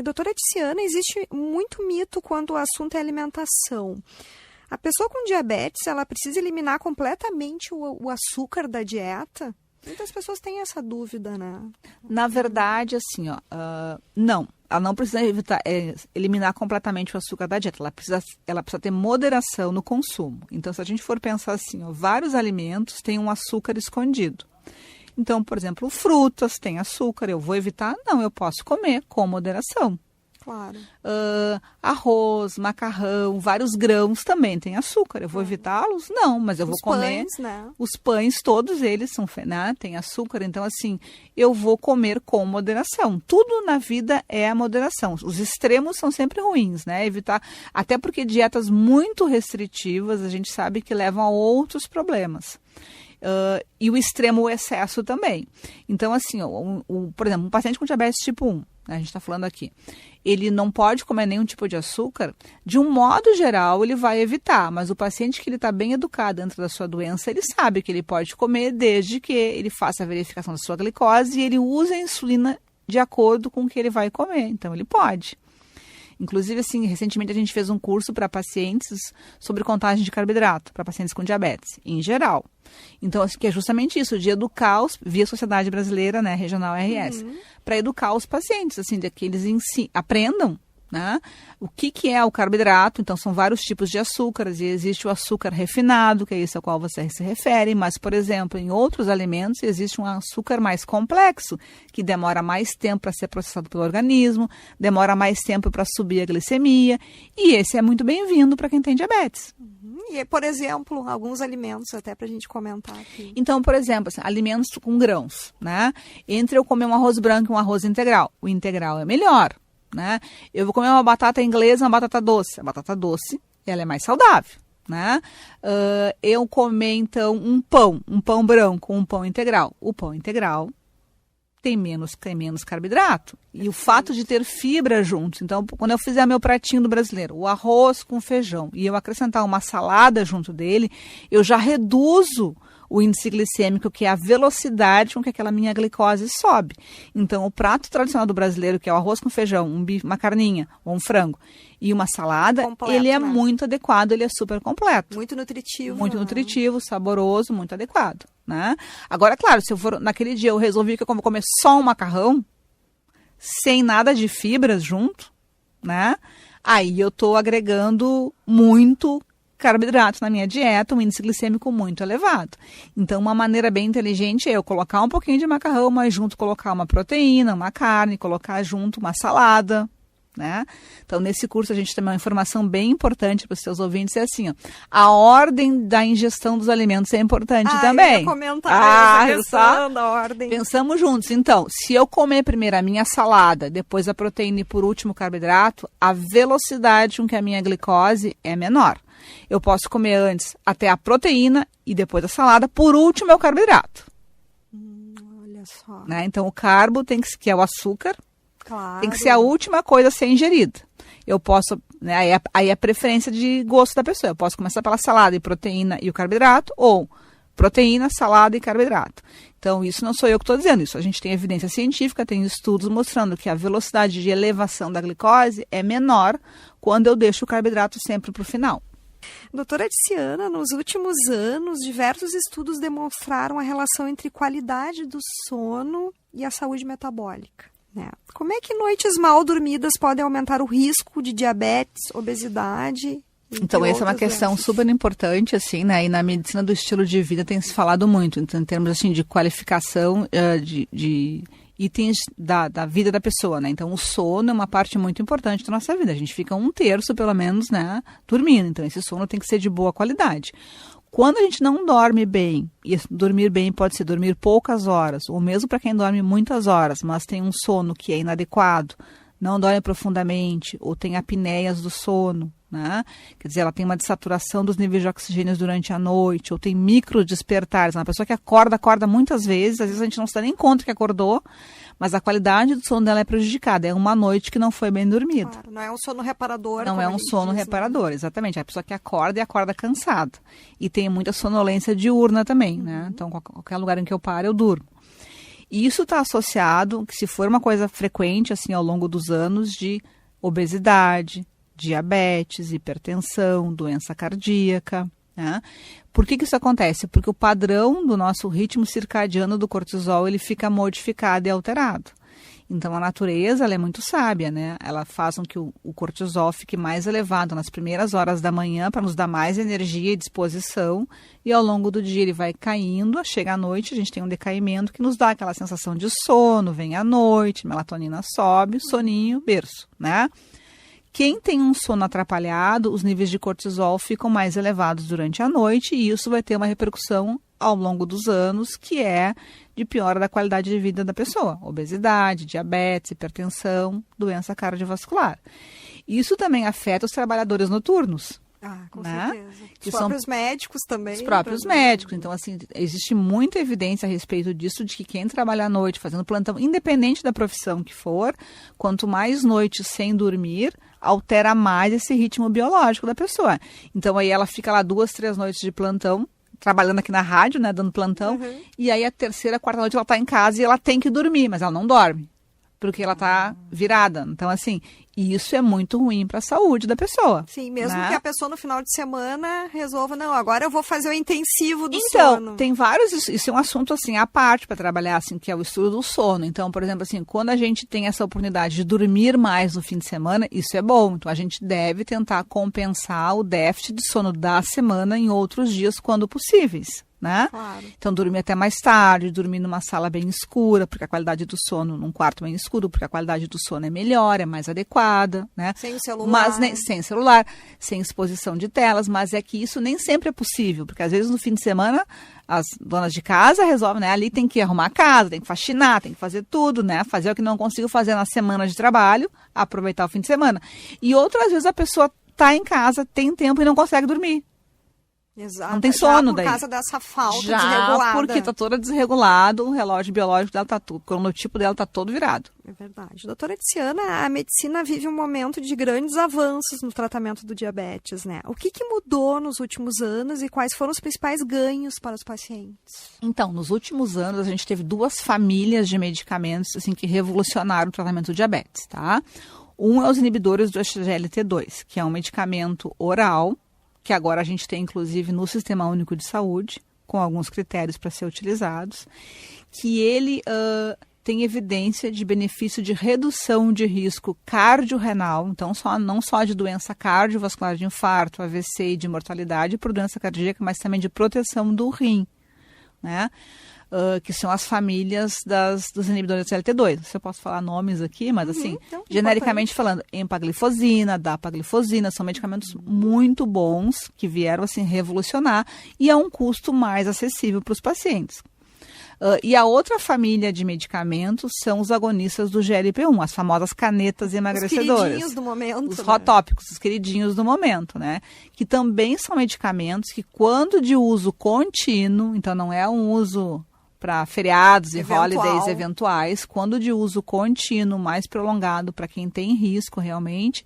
Doutora Tiziana, existe muito mito quando o assunto é alimentação. A pessoa com diabetes, ela precisa eliminar completamente o açúcar da dieta? Muitas pessoas têm essa dúvida, né? Na verdade, assim, não. Ela não precisa eliminar completamente o açúcar da dieta. Ela precisa ter moderação no consumo. Então, se a gente for pensar assim, vários alimentos têm um açúcar escondido. Então, por exemplo, frutas têm açúcar, eu vou evitar? Não, eu posso comer com moderação. Claro. Arroz, macarrão, vários grãos também têm açúcar. Eu vou evitá-los? Não, mas eu vou comer. Os pães, né? Os pães, todos eles têm açúcar. Então, assim, eu vou comer com moderação. Tudo na vida é a moderação. Os extremos são sempre ruins, né? Evitar, até porque dietas muito restritivas, a gente sabe que levam a outros problemas. E o extremo, o excesso também. Então, assim, por exemplo, um paciente com diabetes tipo 1, né, a gente está falando aqui, ele não pode comer nenhum tipo de açúcar, de um modo geral ele vai evitar, mas o paciente que ele está bem educado dentro da sua doença, ele sabe que ele pode comer desde que ele faça a verificação da sua glicose e ele use a insulina de acordo com o que ele vai comer, então ele pode. Inclusive, assim, recentemente a gente fez um curso para pacientes sobre contagem de carboidrato, para pacientes com diabetes, em geral. Então, assim, que é justamente isso, de educar via Sociedade Brasileira, né, Regional RS, para educar os pacientes, assim, de que eles aprendam, né, o que é o carboidrato. Então, são vários tipos de açúcares e existe o açúcar refinado, que é esse ao qual você se refere, mas, por exemplo, em outros alimentos existe um açúcar mais complexo, que demora mais tempo para ser processado pelo organismo, demora mais tempo para subir a glicemia, e esse é muito bem-vindo para quem tem diabetes. E, por exemplo, alguns alimentos, até para a gente comentar aqui. Então, por exemplo, assim, alimentos com grãos, né? Entre eu comer um arroz branco e um arroz integral, o integral é melhor, né? Eu vou comer uma batata inglesa, uma batata doce. A batata doce, ela é mais saudável, né? Eu comer, então, um pão branco, um pão integral. O pão integral tem menos carboidrato. E o fato de ter fibra junto. Então, quando eu fizer meu pratinho do brasileiro, o arroz com feijão, e eu acrescentar uma salada junto dele, eu já reduzo o índice glicêmico, que é a velocidade com que aquela minha glicose sobe. Então, o prato tradicional do brasileiro, que é o arroz com feijão, um bife, uma carninha ou um frango e uma salada, completo, ele é muito adequado, ele é super completo. Muito nutritivo. Muito nutritivo, saboroso, muito adequado, né? Agora, claro, se eu for naquele dia eu resolvi que eu vou comer só um macarrão, sem nada de fibras junto, né? Aí eu estou agregando muito carboidrato na minha dieta, um índice glicêmico muito elevado. Então, uma maneira bem inteligente é eu colocar um pouquinho de macarrão, mas junto colocar uma proteína, uma carne, colocar junto uma salada, né? Então, nesse curso a gente tem uma informação bem importante para os seus ouvintes, é assim, ó, a ordem da ingestão dos alimentos é importante também. Eu ia comentar a ordem. Pensamos juntos. Então, se eu comer primeiro a minha salada, depois a proteína e por último o carboidrato, a velocidade com que a minha glicose é menor. Eu posso comer antes até a proteína e depois a salada, por último é o carboidrato. Olha só. Né? Então, o carbo tem que é o açúcar, claro, tem que ser a última coisa a ser ingerida. Eu posso, né, aí é a preferência de gosto da pessoa. Eu posso começar pela salada e proteína e o carboidrato, ou proteína, salada e carboidrato. Então, isso não sou eu que estou dizendo, isso a gente tem evidência científica, tem estudos mostrando que a velocidade de elevação da glicose é menor quando eu deixo o carboidrato sempre para o final. Doutora Tiziana, nos últimos anos, diversos estudos demonstraram a relação entre qualidade do sono e a saúde metabólica, né? Como é que noites mal dormidas podem aumentar o risco de diabetes, obesidade? Então, essa é uma questão super importante, assim, né? E na medicina do estilo de vida tem se falado muito, então, em termos, assim, de qualificação de itens da vida da pessoa, né? Então, o sono é uma parte muito importante da nossa vida. A gente fica 1/3, pelo menos, né, dormindo. Então, esse sono tem que ser de boa qualidade. Quando a gente não dorme bem, e dormir bem pode ser dormir poucas horas, ou mesmo para quem dorme muitas horas, mas tem um sono que é inadequado, não dorme profundamente, ou tem apneias do sono, né? Quer dizer, ela tem uma dessaturação dos níveis de oxigênio durante a noite, ou tem micro despertares. Uma pessoa que acorda muitas vezes, às vezes a gente não se dá nem conta que acordou, mas a qualidade do sono dela é prejudicada. É uma noite que não foi bem dormida. Claro, não é um sono reparador. Não é um sono reparador, exatamente. É a pessoa que acorda e acorda cansada. E tem muita sonolência diurna também, né? Então, qualquer lugar em que eu paro, eu durmo. E isso está associado, que se for uma coisa frequente, assim, ao longo dos anos, de obesidade, diabetes, hipertensão, doença cardíaca, né? Por que isso acontece? Porque o padrão do nosso ritmo circadiano do cortisol, ele fica modificado e alterado. Então, a natureza, ela é muito sábia, né? Ela faz com que o cortisol fique mais elevado nas primeiras horas da manhã para nos dar mais energia e disposição, e ao longo do dia ele vai caindo, chega à noite, a gente tem um decaimento que nos dá aquela sensação de sono, vem à noite, melatonina sobe, soninho, berço, né? Quem tem um sono atrapalhado, os níveis de cortisol ficam mais elevados durante a noite e isso vai ter uma repercussão ao longo dos anos, que é de piora da qualidade de vida da pessoa. Obesidade, diabetes, hipertensão, doença cardiovascular. Isso também afeta os trabalhadores noturnos. Com né? certeza. Os próprios médicos também. Os próprios médicos. Então, assim, existe muita evidência a respeito disso, de que quem trabalha à noite, fazendo plantão, independente da profissão que for, quanto mais noites sem dormir, altera mais esse ritmo biológico da pessoa. Então, aí ela fica lá 2, 3 noites de plantão, trabalhando aqui na rádio, né, dando plantão, e aí a terceira, quarta noite ela está em casa e ela tem que dormir, mas ela não dorme, porque ela está virada. Então, assim, isso é muito ruim para a saúde da pessoa. Sim, mesmo né? que a pessoa no final de semana resolva, não, agora eu vou fazer o intensivo do sono. Então, tem vários, isso é um assunto, assim, à parte para trabalhar, assim, que é o estudo do sono. Então, por exemplo, assim, quando a gente tem essa oportunidade de dormir mais no fim de semana, isso é bom. Então, a gente deve tentar compensar o déficit de sono da semana em outros dias, quando possíveis. Né? Claro. Então, dormir até mais tarde, dormir numa sala bem escura, porque a qualidade do sono, num quarto bem escuro, porque a qualidade do sono é melhor, é mais adequada, né? Sem o celular. Mas, sem celular, sem exposição de telas, mas é que isso nem sempre é possível, porque às vezes no fim de semana as donas de casa resolvem, né? Ali tem que arrumar a casa, tem que faxinar, tem que fazer tudo, né? Fazer o que não consigo fazer na semana de trabalho, aproveitar o fim de semana. E outras vezes a pessoa está em casa, tem tempo e não consegue dormir. Exato. Não tem sono daí. Por causa dessa falta desregulada. Porque está toda desregulada, o relógio biológico dela está tudo, o cronotipo dela está todo virado. É verdade. Doutora Tiziana, a medicina vive um momento de grandes avanços no tratamento do diabetes, né? O que mudou nos últimos anos e quais foram os principais ganhos para os pacientes? Então, nos últimos anos, a gente teve 2 famílias de medicamentos assim, que revolucionaram o tratamento do diabetes, tá? Um é os inibidores do SGLT2, que é um medicamento oral, que agora a gente tem, inclusive, no Sistema Único de Saúde, com alguns critérios para ser utilizados, que ele tem evidência de benefício de redução de risco cardiorrenal, então não só de doença cardiovascular, de infarto, AVC e de mortalidade por doença cardíaca, mas também de proteção do rim, né? Que são as famílias dos inibidores do SGLT2. Se eu posso falar nomes aqui, mas assim, então, genericamente falando, empaglifosina, dapaglifosina, são medicamentos muito bons que vieram assim revolucionar e a um custo mais acessível para os pacientes. E a outra família de medicamentos são os agonistas do GLP-1, as famosas canetas emagrecedoras. Os queridinhos do momento. Os hotópicos, os queridinhos do momento, né? Que também são medicamentos que, quando de uso contínuo, então não é um uso para feriados e holidays eventuais, quando de uso contínuo, mais prolongado para quem tem risco realmente,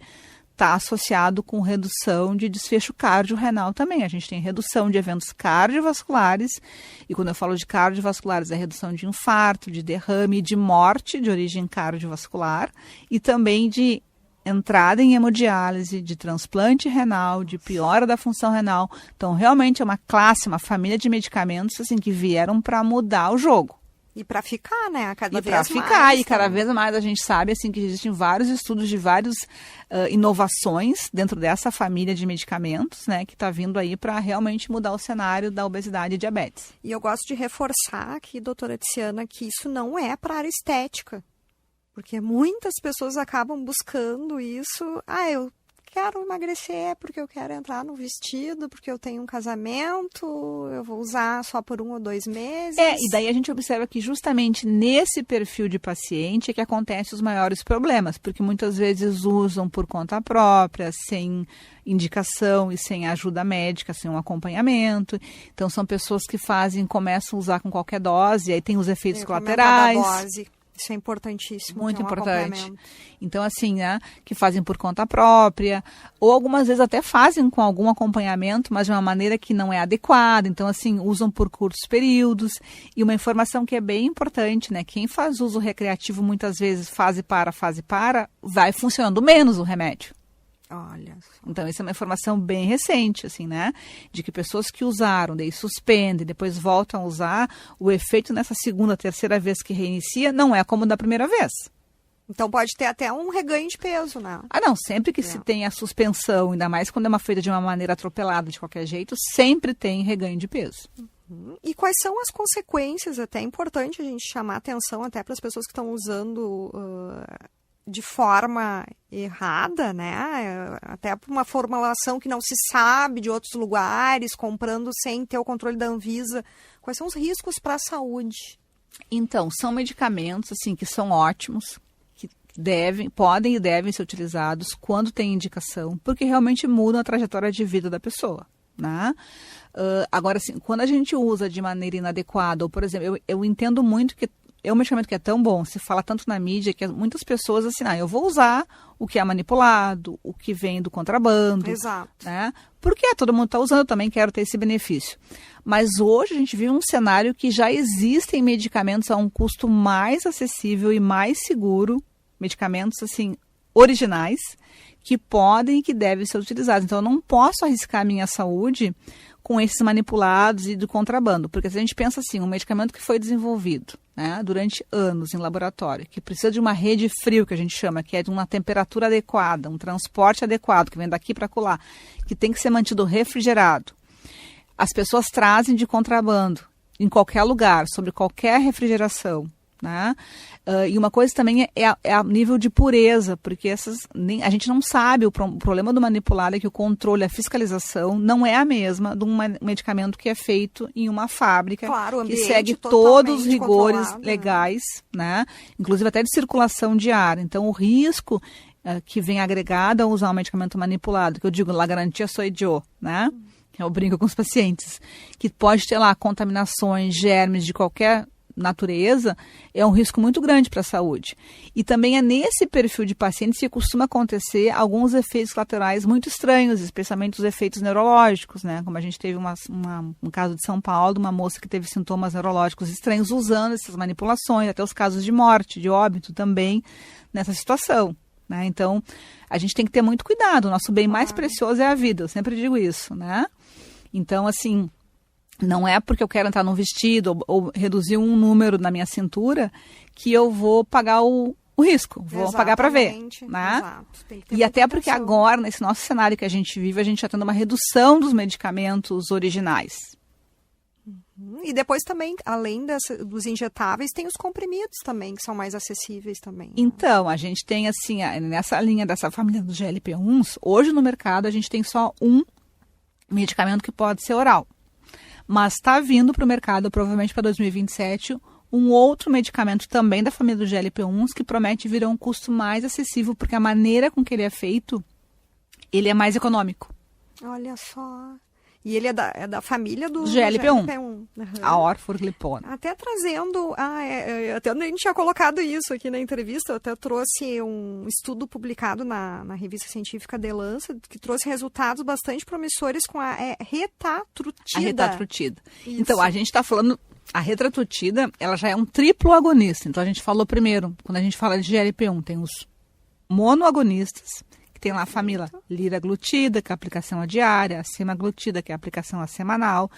está associado com redução de desfecho cardiorrenal também. A gente tem redução de eventos cardiovasculares, e quando eu falo de cardiovasculares, é redução de infarto, de derrame, de morte de origem cardiovascular, e também de entrada em hemodiálise, de transplante renal, de piora da função renal. Então, realmente é uma classe, uma família de medicamentos assim, que vieram para mudar o jogo. E para ficar, né? Cada vez mais. E para ficar, e cada vez mais a gente sabe assim, que existem vários estudos de várias inovações dentro dessa família de medicamentos, né? Que está vindo aí para realmente mudar o cenário da obesidade e diabetes. E eu gosto de reforçar aqui, doutora Tiziana, que isso não é para a área estética. Porque muitas pessoas acabam buscando isso. Eu quero emagrecer porque eu quero entrar no vestido, porque eu tenho um casamento, eu vou usar só por 1 ou 2 meses. E daí a gente observa que justamente nesse perfil de paciente é que acontecem os maiores problemas, porque muitas vezes usam por conta própria, sem indicação e sem ajuda médica, sem um acompanhamento. Então são pessoas que começam a usar com qualquer dose, e aí tem os efeitos colaterais. Dose. Isso é importantíssimo. Muito importante. Então, assim, né, que fazem por conta própria, ou algumas vezes até fazem com algum acompanhamento, mas de uma maneira que não é adequada. Então, assim, usam por curtos períodos. E uma informação que é bem importante, né, quem faz uso recreativo muitas vezes, fase para, vai funcionando menos o remédio. Olha. Então, essa é uma informação bem recente, assim, né? De que pessoas que usaram, daí suspendem, depois voltam a usar, o efeito nessa segunda, terceira vez que reinicia não é como da primeira vez. Então, pode ter até um reganho de peso, né? Não, sempre que se tem a suspensão, ainda mais quando é feita de uma maneira atropelada, de qualquer jeito, sempre tem reganho de peso. E quais são as consequências? Até é importante a gente chamar atenção até para as pessoas que estão usando de forma errada, né? Até por uma formulação que não se sabe de outros lugares, comprando sem ter o controle da Anvisa. Quais são os riscos para a saúde? Então, são medicamentos assim, que são ótimos, que podem e devem ser utilizados quando tem indicação, porque realmente mudam a trajetória de vida da pessoa, né? Agora, assim, quando a gente usa de maneira inadequada, ou, por exemplo, eu entendo muito que é um medicamento que é tão bom, se fala tanto na mídia, que muitas pessoas assim, eu vou usar o que é manipulado, o que vem do contrabando. Exato. Né? Porque todo mundo está usando, eu também quero ter esse benefício. Mas hoje a gente vive um cenário que já existem medicamentos a um custo mais acessível e mais seguro, medicamentos assim, originais, que podem e que devem ser utilizados. Então eu não posso arriscar a minha saúde com esses manipulados e do contrabando, porque se a gente pensa assim, um medicamento que foi desenvolvido, né, durante anos em laboratório, que precisa de uma rede frio, que a gente chama, que é de uma temperatura adequada, um transporte adequado, que vem daqui para acolá, que tem que ser mantido refrigerado. As pessoas trazem de contrabando em qualquer lugar, sobre qualquer refrigeração, né? E uma coisa também é a nível de pureza, porque a gente não sabe, o problema do manipulado é que o controle, a fiscalização não é a mesma de um medicamento que é feito em uma fábrica, claro, que segue todos os rigores legais, né? Inclusive até de circulação de ar. Então o risco que vem agregado a usar um medicamento manipulado, que eu digo, la garantia soy yo, né? eu brinco com os pacientes, que pode ter lá contaminações, germes de qualquer natureza, é um risco muito grande para a saúde. E também é nesse perfil de pacientes que costuma acontecer alguns efeitos colaterais muito estranhos, especialmente os efeitos neurológicos, né? Como a gente teve um caso de São Paulo, uma moça que teve sintomas neurológicos estranhos usando essas manipulações, até os casos de morte, de óbito também nessa situação, né? Então, a gente tem que ter muito cuidado. O nosso bem mais precioso é a vida, eu sempre digo isso, né? Então, assim, não é porque eu quero entrar num vestido ou reduzir um número na minha cintura que eu vou pagar o risco, vou pagar para ver, né? Exato. Tem que ter e até porque precaução. agora, nesse nosso cenário que a gente vive, a gente está tendo uma redução dos medicamentos originais. E depois também, além dos injetáveis, tem os comprimidos também, que são mais acessíveis também. Né? Então, a gente tem assim, nessa linha dessa família dos GLP-1s, hoje no mercado a gente tem só um medicamento que pode ser oral. Mas está vindo para o mercado, provavelmente para 2027, um outro medicamento também da família dos GLP-1s que promete vir a um custo mais acessível, porque a maneira com que ele é feito, ele é mais econômico. Olha só. E ele é da família do GLP-1. Uhum. A orforglipona. Até trazendo, até a gente tinha colocado isso aqui na entrevista, eu até trouxe um estudo publicado na revista científica The Lancet, que trouxe resultados bastante promissores com a retatrutida. A retatrutida. Então, a gente está falando, a retatrutida, ela já é um triplo agonista. Então, a gente falou primeiro, quando a gente fala de GLP-1, tem os monoagonistas, tem lá a família liraglutida, que é a aplicação diária, a semaglutida, que é a aplicação semanal.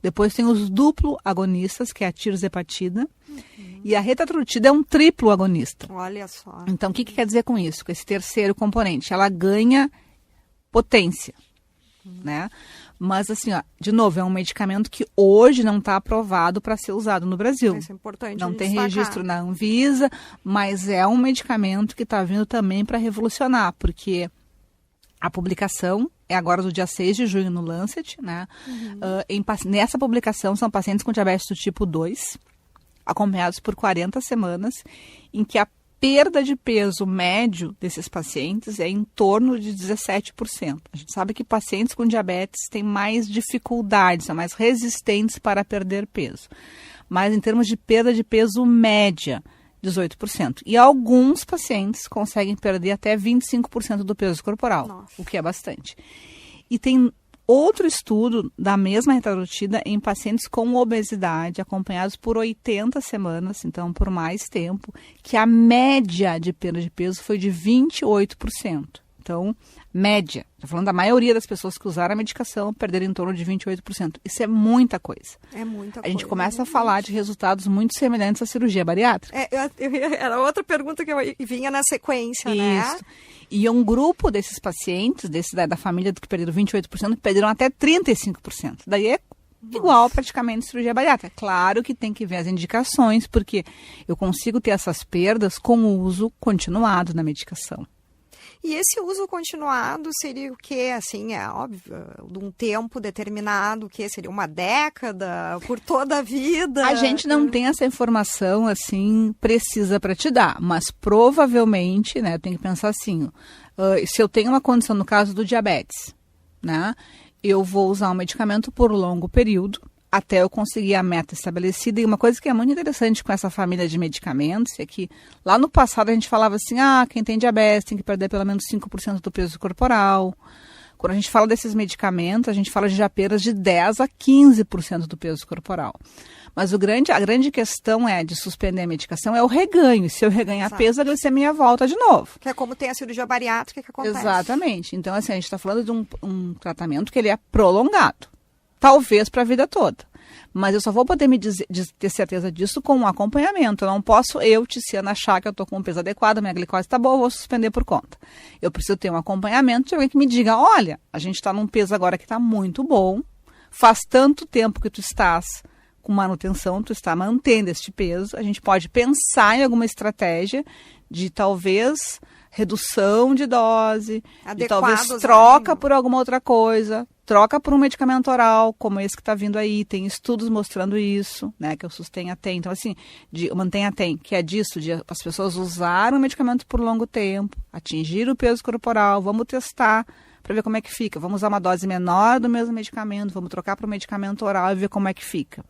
Depois tem os duplo agonistas, que é a tirzepatida. E a retatrutida é um triplo agonista. Olha só. Então, o que quer dizer com isso? Com esse terceiro componente? Ela ganha potência, né? Mas, assim, de novo, é um medicamento que hoje não está aprovado para ser usado no Brasil. Isso é importante. Não tem registro na Anvisa, mas é um medicamento que está vindo também para revolucionar, porque a publicação é agora do dia 6 de junho no Lancet, né? Nessa publicação são pacientes com diabetes do tipo 2, acompanhados por 40 semanas, em que a perda de peso médio desses pacientes é em torno de 17%. A gente sabe que pacientes com diabetes têm mais dificuldades, são mais resistentes para perder peso. Mas em termos de perda de peso média, 18%. E alguns pacientes conseguem perder até 25% do peso corporal, Nossa. O que é bastante. E tem outro estudo da mesma retatrutida em pacientes com obesidade, acompanhados por 80 semanas, então por mais tempo, que a média de perda de peso foi de 28%. Então, média. Estou falando da maioria das pessoas que usaram a medicação perderam em torno de 28%. Isso é muita coisa. É muita coisa. A gente começa a falar de resultados muito semelhantes à cirurgia bariátrica. Era outra pergunta que eu vinha na sequência, né? Isso. E um grupo desses pacientes, da família que perderam 28%, perderam até 35%. Daí é igual praticamente cirurgia bariátrica. Claro que tem que ver as indicações, porque eu consigo ter essas perdas com o uso continuado na medicação. E esse uso continuado seria o quê? Assim, é óbvio, de um tempo determinado, o quê? Seria uma década, por toda a vida? A gente não tem essa informação, assim, precisa para te dar, mas provavelmente, né, eu tenho que pensar assim, se eu tenho uma condição, no caso do diabetes, né, eu vou usar um medicamento por longo período, até eu conseguir a meta estabelecida. E uma coisa que é muito interessante com essa família de medicamentos é que lá no passado a gente falava assim, quem tem diabetes tem que perder pelo menos 5% do peso corporal. Quando a gente fala desses medicamentos, a gente fala de já perdas de 10% a 15% do peso corporal. Mas a grande questão de suspender a medicação é o reganho. E se eu reganhar peso, a glicemia volta de novo. Que é como tem a cirurgia bariátrica que acontece. Exatamente. Então, assim, a gente está falando de um tratamento que ele é prolongado. Talvez para a vida toda. Mas eu só vou poder ter certeza disso com um acompanhamento. Eu não posso, Tiziana, achar que eu estou com um peso adequado, minha glicose está boa, eu vou suspender por conta. Eu preciso ter um acompanhamento de alguém que me diga, olha, a gente está num peso agora que está muito bom, faz tanto tempo que tu estás com manutenção, tu está mantendo este peso, a gente pode pensar em alguma estratégia de talvez redução de dose, de talvez troca por alguma outra coisa, troca por um medicamento oral, como esse que está vindo aí, tem estudos mostrando isso, né, que eu sustenho até. Então, assim, o Mantenha Tem, que é disso, de as pessoas usarem o medicamento por longo tempo, atingir o peso corporal, vamos testar para ver como é que fica. Vamos usar uma dose menor do mesmo medicamento, vamos trocar para o medicamento oral e ver como é que fica.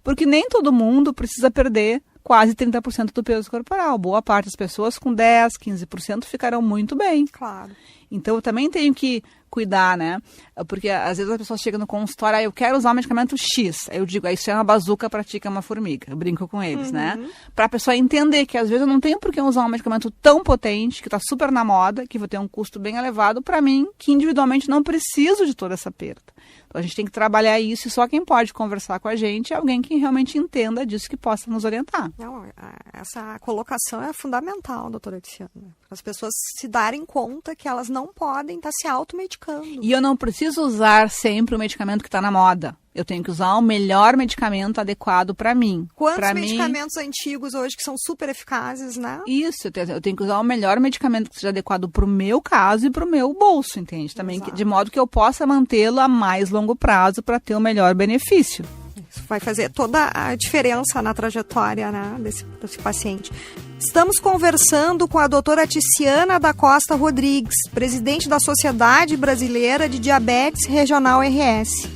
Porque nem todo mundo precisa perder quase 30% do peso corporal. Boa parte das pessoas com 10%, 15% ficarão muito bem. Claro. Então, eu também tenho que cuidar, né? Porque às vezes a pessoa chega no consultório, eu quero usar o medicamento X. Aí eu digo, isso é uma bazuca, pratica uma formiga. Eu brinco com eles, né? Para a pessoa entender que às vezes eu não tenho por que usar um medicamento tão potente, que está super na moda, que vai ter um custo bem elevado, para mim, que individualmente não preciso de toda essa perda. Então, a gente tem que trabalhar isso e só quem pode conversar com a gente é alguém que realmente entenda disso, que possa nos orientar. Não, essa colocação é fundamental, doutora Tiziana. Para as pessoas se darem conta que elas não podem estar se automedicando. E eu não preciso usar sempre o medicamento que está na moda. Eu tenho que usar o melhor medicamento adequado para mim. Quantos medicamentos antigos hoje que são super eficazes, né? Isso, eu tenho que usar o melhor medicamento que seja adequado para o meu caso e para o meu bolso, entende? Também, de modo que eu possa mantê-lo a mais longo prazo para ter o melhor benefício. Isso vai fazer toda a diferença na trajetória, né, desse paciente. Estamos conversando com a doutora Tiziana da Costa Rodrigues, presidente da Sociedade Brasileira de Diabetes Regional RS.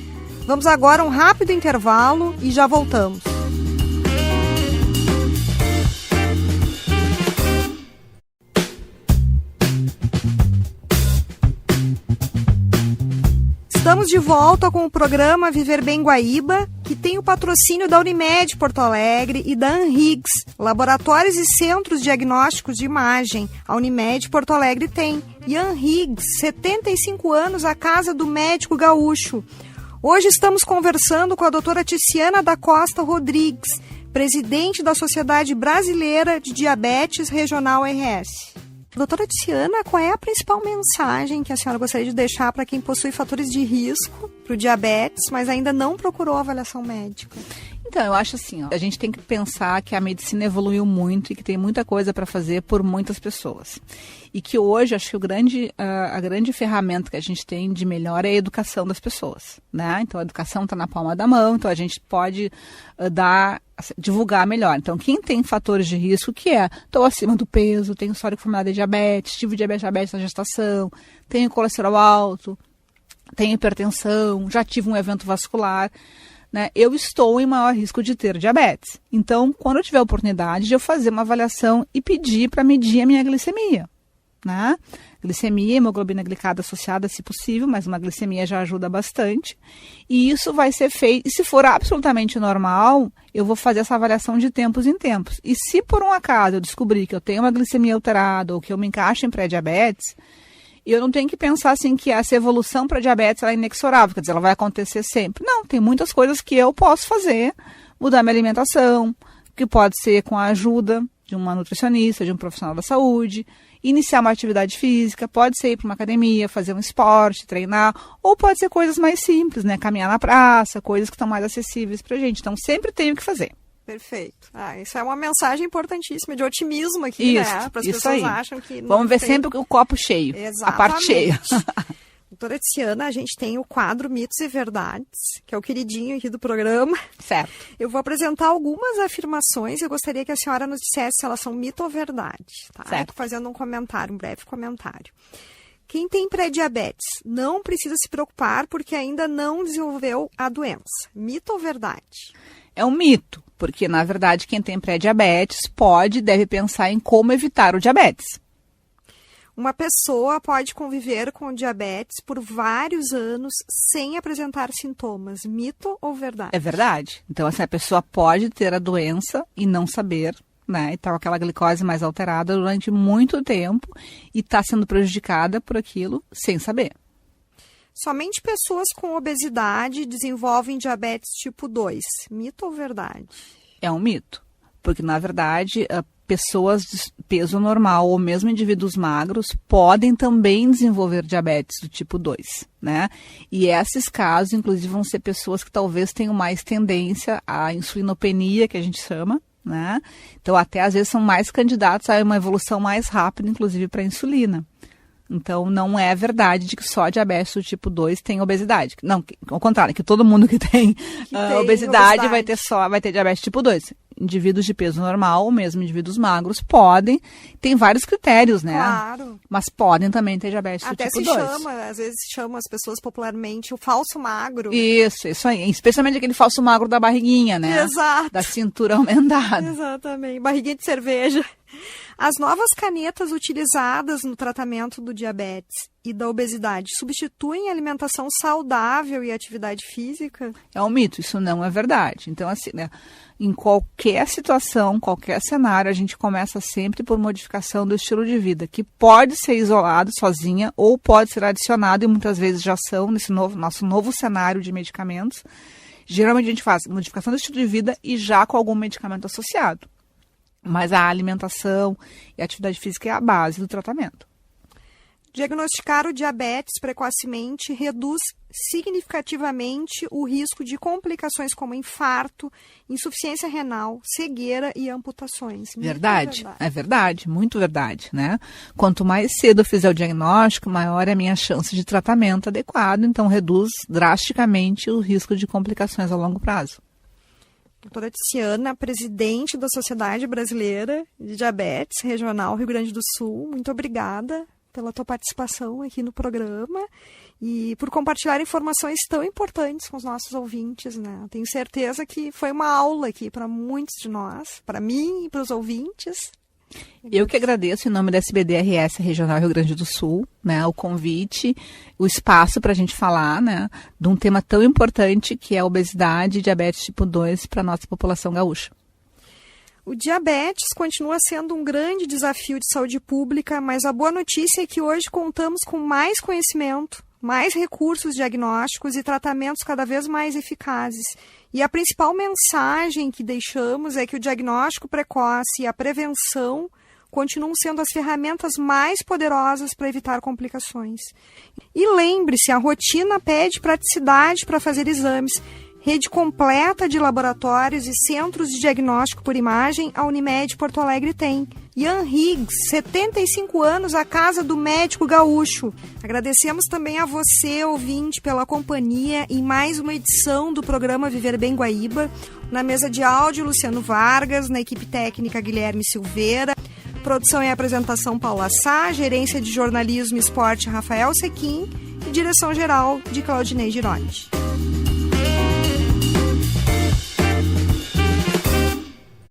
Vamos agora a um rápido intervalo e já voltamos. Estamos de volta com o programa Viver Bem Guaíba, que tem o patrocínio da Unimed Porto Alegre e da Anhiggs, laboratórios e centros diagnósticos de imagem. A Unimed Porto Alegre tem. E a Anhiggs, 75 anos, a casa do médico gaúcho. Hoje estamos conversando com a doutora Tiziana da Costa Rodrigues, presidente da Sociedade Brasileira de Diabetes Regional RS. Doutora Tiziana, qual é a principal mensagem que a senhora gostaria de deixar para quem possui fatores de risco para o diabetes, mas ainda não procurou avaliação médica? Então, eu acho assim, a gente tem que pensar que a medicina evoluiu muito e que tem muita coisa para fazer por muitas pessoas. E que hoje, acho que a grande ferramenta que a gente tem de melhor é a educação das pessoas, né? Então, a educação está na palma da mão, então a gente pode divulgar melhor. Então, quem tem fatores de risco, que é, estou acima do peso, tenho histórico familiar de diabetes, tive diabetes na gestação, tenho colesterol alto, tenho hipertensão, já tive um evento vascular, né, eu estou em maior risco de ter diabetes. Então, quando eu tiver a oportunidade de eu fazer uma avaliação e pedir para medir a minha glicemia, né? Glicemia, hemoglobina glicada associada, se possível, mas uma glicemia já ajuda bastante. E isso vai ser feito, e se for absolutamente normal, eu vou fazer essa avaliação de tempos em tempos. E se por um acaso eu descobrir que eu tenho uma glicemia alterada ou que eu me encaixo em pré-diabetes, eu não tenho que pensar assim que essa evolução para diabetes ela é inexorável, quer dizer, ela vai acontecer sempre. Não, tem muitas coisas que eu posso fazer, mudar minha alimentação, que pode ser com a ajuda de uma nutricionista, de um profissional da saúde, iniciar uma atividade física, pode ser ir para uma academia, fazer um esporte, treinar, ou pode ser coisas mais simples, né? Caminhar na praça, coisas que estão mais acessíveis para a gente. Então, sempre tenho que fazer. Perfeito. Isso é uma mensagem importantíssima de otimismo aqui, né? Para as pessoas aí. Acham que não Vamos ver sempre o copo cheio, exatamente. A parte cheia. Doutora Tiziana, a gente tem o quadro Mitos e Verdades, que é o queridinho aqui do programa. Certo. Eu vou apresentar algumas afirmações e eu gostaria que a senhora nos dissesse se elas são mito ou verdade. Tá? Certo. Estou fazendo um breve comentário. Quem tem pré-diabetes não precisa se preocupar porque ainda não desenvolveu a doença. Mito ou verdade? É um mito, porque na verdade quem tem pré-diabetes deve pensar em como evitar o diabetes. Uma pessoa pode conviver com diabetes por vários anos sem apresentar sintomas. Mito ou verdade? É verdade. Então, assim, a pessoa pode ter a doença e não saber, né? E tá com aquela glicose mais alterada durante muito tempo e está sendo prejudicada por aquilo sem saber. Somente pessoas com obesidade desenvolvem diabetes tipo 2. Mito ou verdade? É um mito. Porque, na verdade, pessoas de peso normal ou mesmo indivíduos magros podem também desenvolver diabetes do tipo 2, né? E esses casos, inclusive, vão ser pessoas que talvez tenham mais tendência à insulinopenia, que a gente chama, né? Então, até às vezes são mais candidatos a uma evolução mais rápida, inclusive para a insulina. Então, não é verdade de que só diabetes do tipo 2 tem obesidade. Não, ao contrário, que todo mundo que tem obesidade vai ter diabetes tipo 2. indivíduos de peso normal, ou mesmo indivíduos magros, podem, tem vários critérios, né? Claro. Mas podem também ter diabetes Até do tipo 2. às vezes chama as pessoas popularmente o falso magro. Isso aí. Especialmente aquele falso magro da barriguinha, né? Exato. Da cintura aumentada. Exatamente. Barriguinha de cerveja. As novas canetas utilizadas no tratamento do diabetes e da obesidade substituem a alimentação saudável e atividade física? É um mito, isso não é verdade. Então, assim, né, em qualquer situação, qualquer cenário, a gente começa sempre por modificação do estilo de vida, que pode ser isolado sozinha ou pode ser adicionado, e muitas vezes já são nesse nosso novo cenário de medicamentos. Geralmente a gente faz modificação do estilo de vida e já com algum medicamento associado. Mas a alimentação e a atividade física é a base do tratamento. Diagnosticar o diabetes precocemente reduz significativamente o risco de complicações como infarto, insuficiência renal, cegueira e amputações. Verdade, é verdade, muito verdade, né? Quanto mais cedo eu fizer o diagnóstico, maior é a minha chance de tratamento adequado, então reduz drasticamente o risco de complicações a longo prazo. Doutora Tiziana, presidente da Sociedade Brasileira de Diabetes Regional Rio Grande do Sul, muito obrigada pela tua participação aqui no programa e por compartilhar informações tão importantes com os nossos ouvintes, né? Tenho certeza que foi uma aula aqui para muitos de nós, para mim e para os ouvintes. Eu que agradeço em nome da SBDRS Regional Rio Grande do Sul, né, o convite, o espaço para a gente falar, né, de um tema tão importante que é a obesidade e diabetes tipo 2 para a nossa população gaúcha. O diabetes continua sendo um grande desafio de saúde pública, mas a boa notícia é que hoje contamos com mais conhecimento, mais recursos diagnósticos e tratamentos cada vez mais eficazes. E a principal mensagem que deixamos é que o diagnóstico precoce e a prevenção continuam sendo as ferramentas mais poderosas para evitar complicações. E lembre-se, a rotina pede praticidade para fazer exames. Rede completa de laboratórios e centros de diagnóstico por imagem, a Unimed Porto Alegre tem. Ian Higgs, 75 anos, a Casa do Médico Gaúcho. Agradecemos também a você, ouvinte, pela companhia em mais uma edição do programa Viver Bem Guaíba. Na mesa de áudio, Luciano Vargas, na equipe técnica, Guilherme Silveira. Produção e apresentação, Paula Sá. Gerência de jornalismo e esporte, Rafael Sequim. E direção geral, de Claudinei Girondi.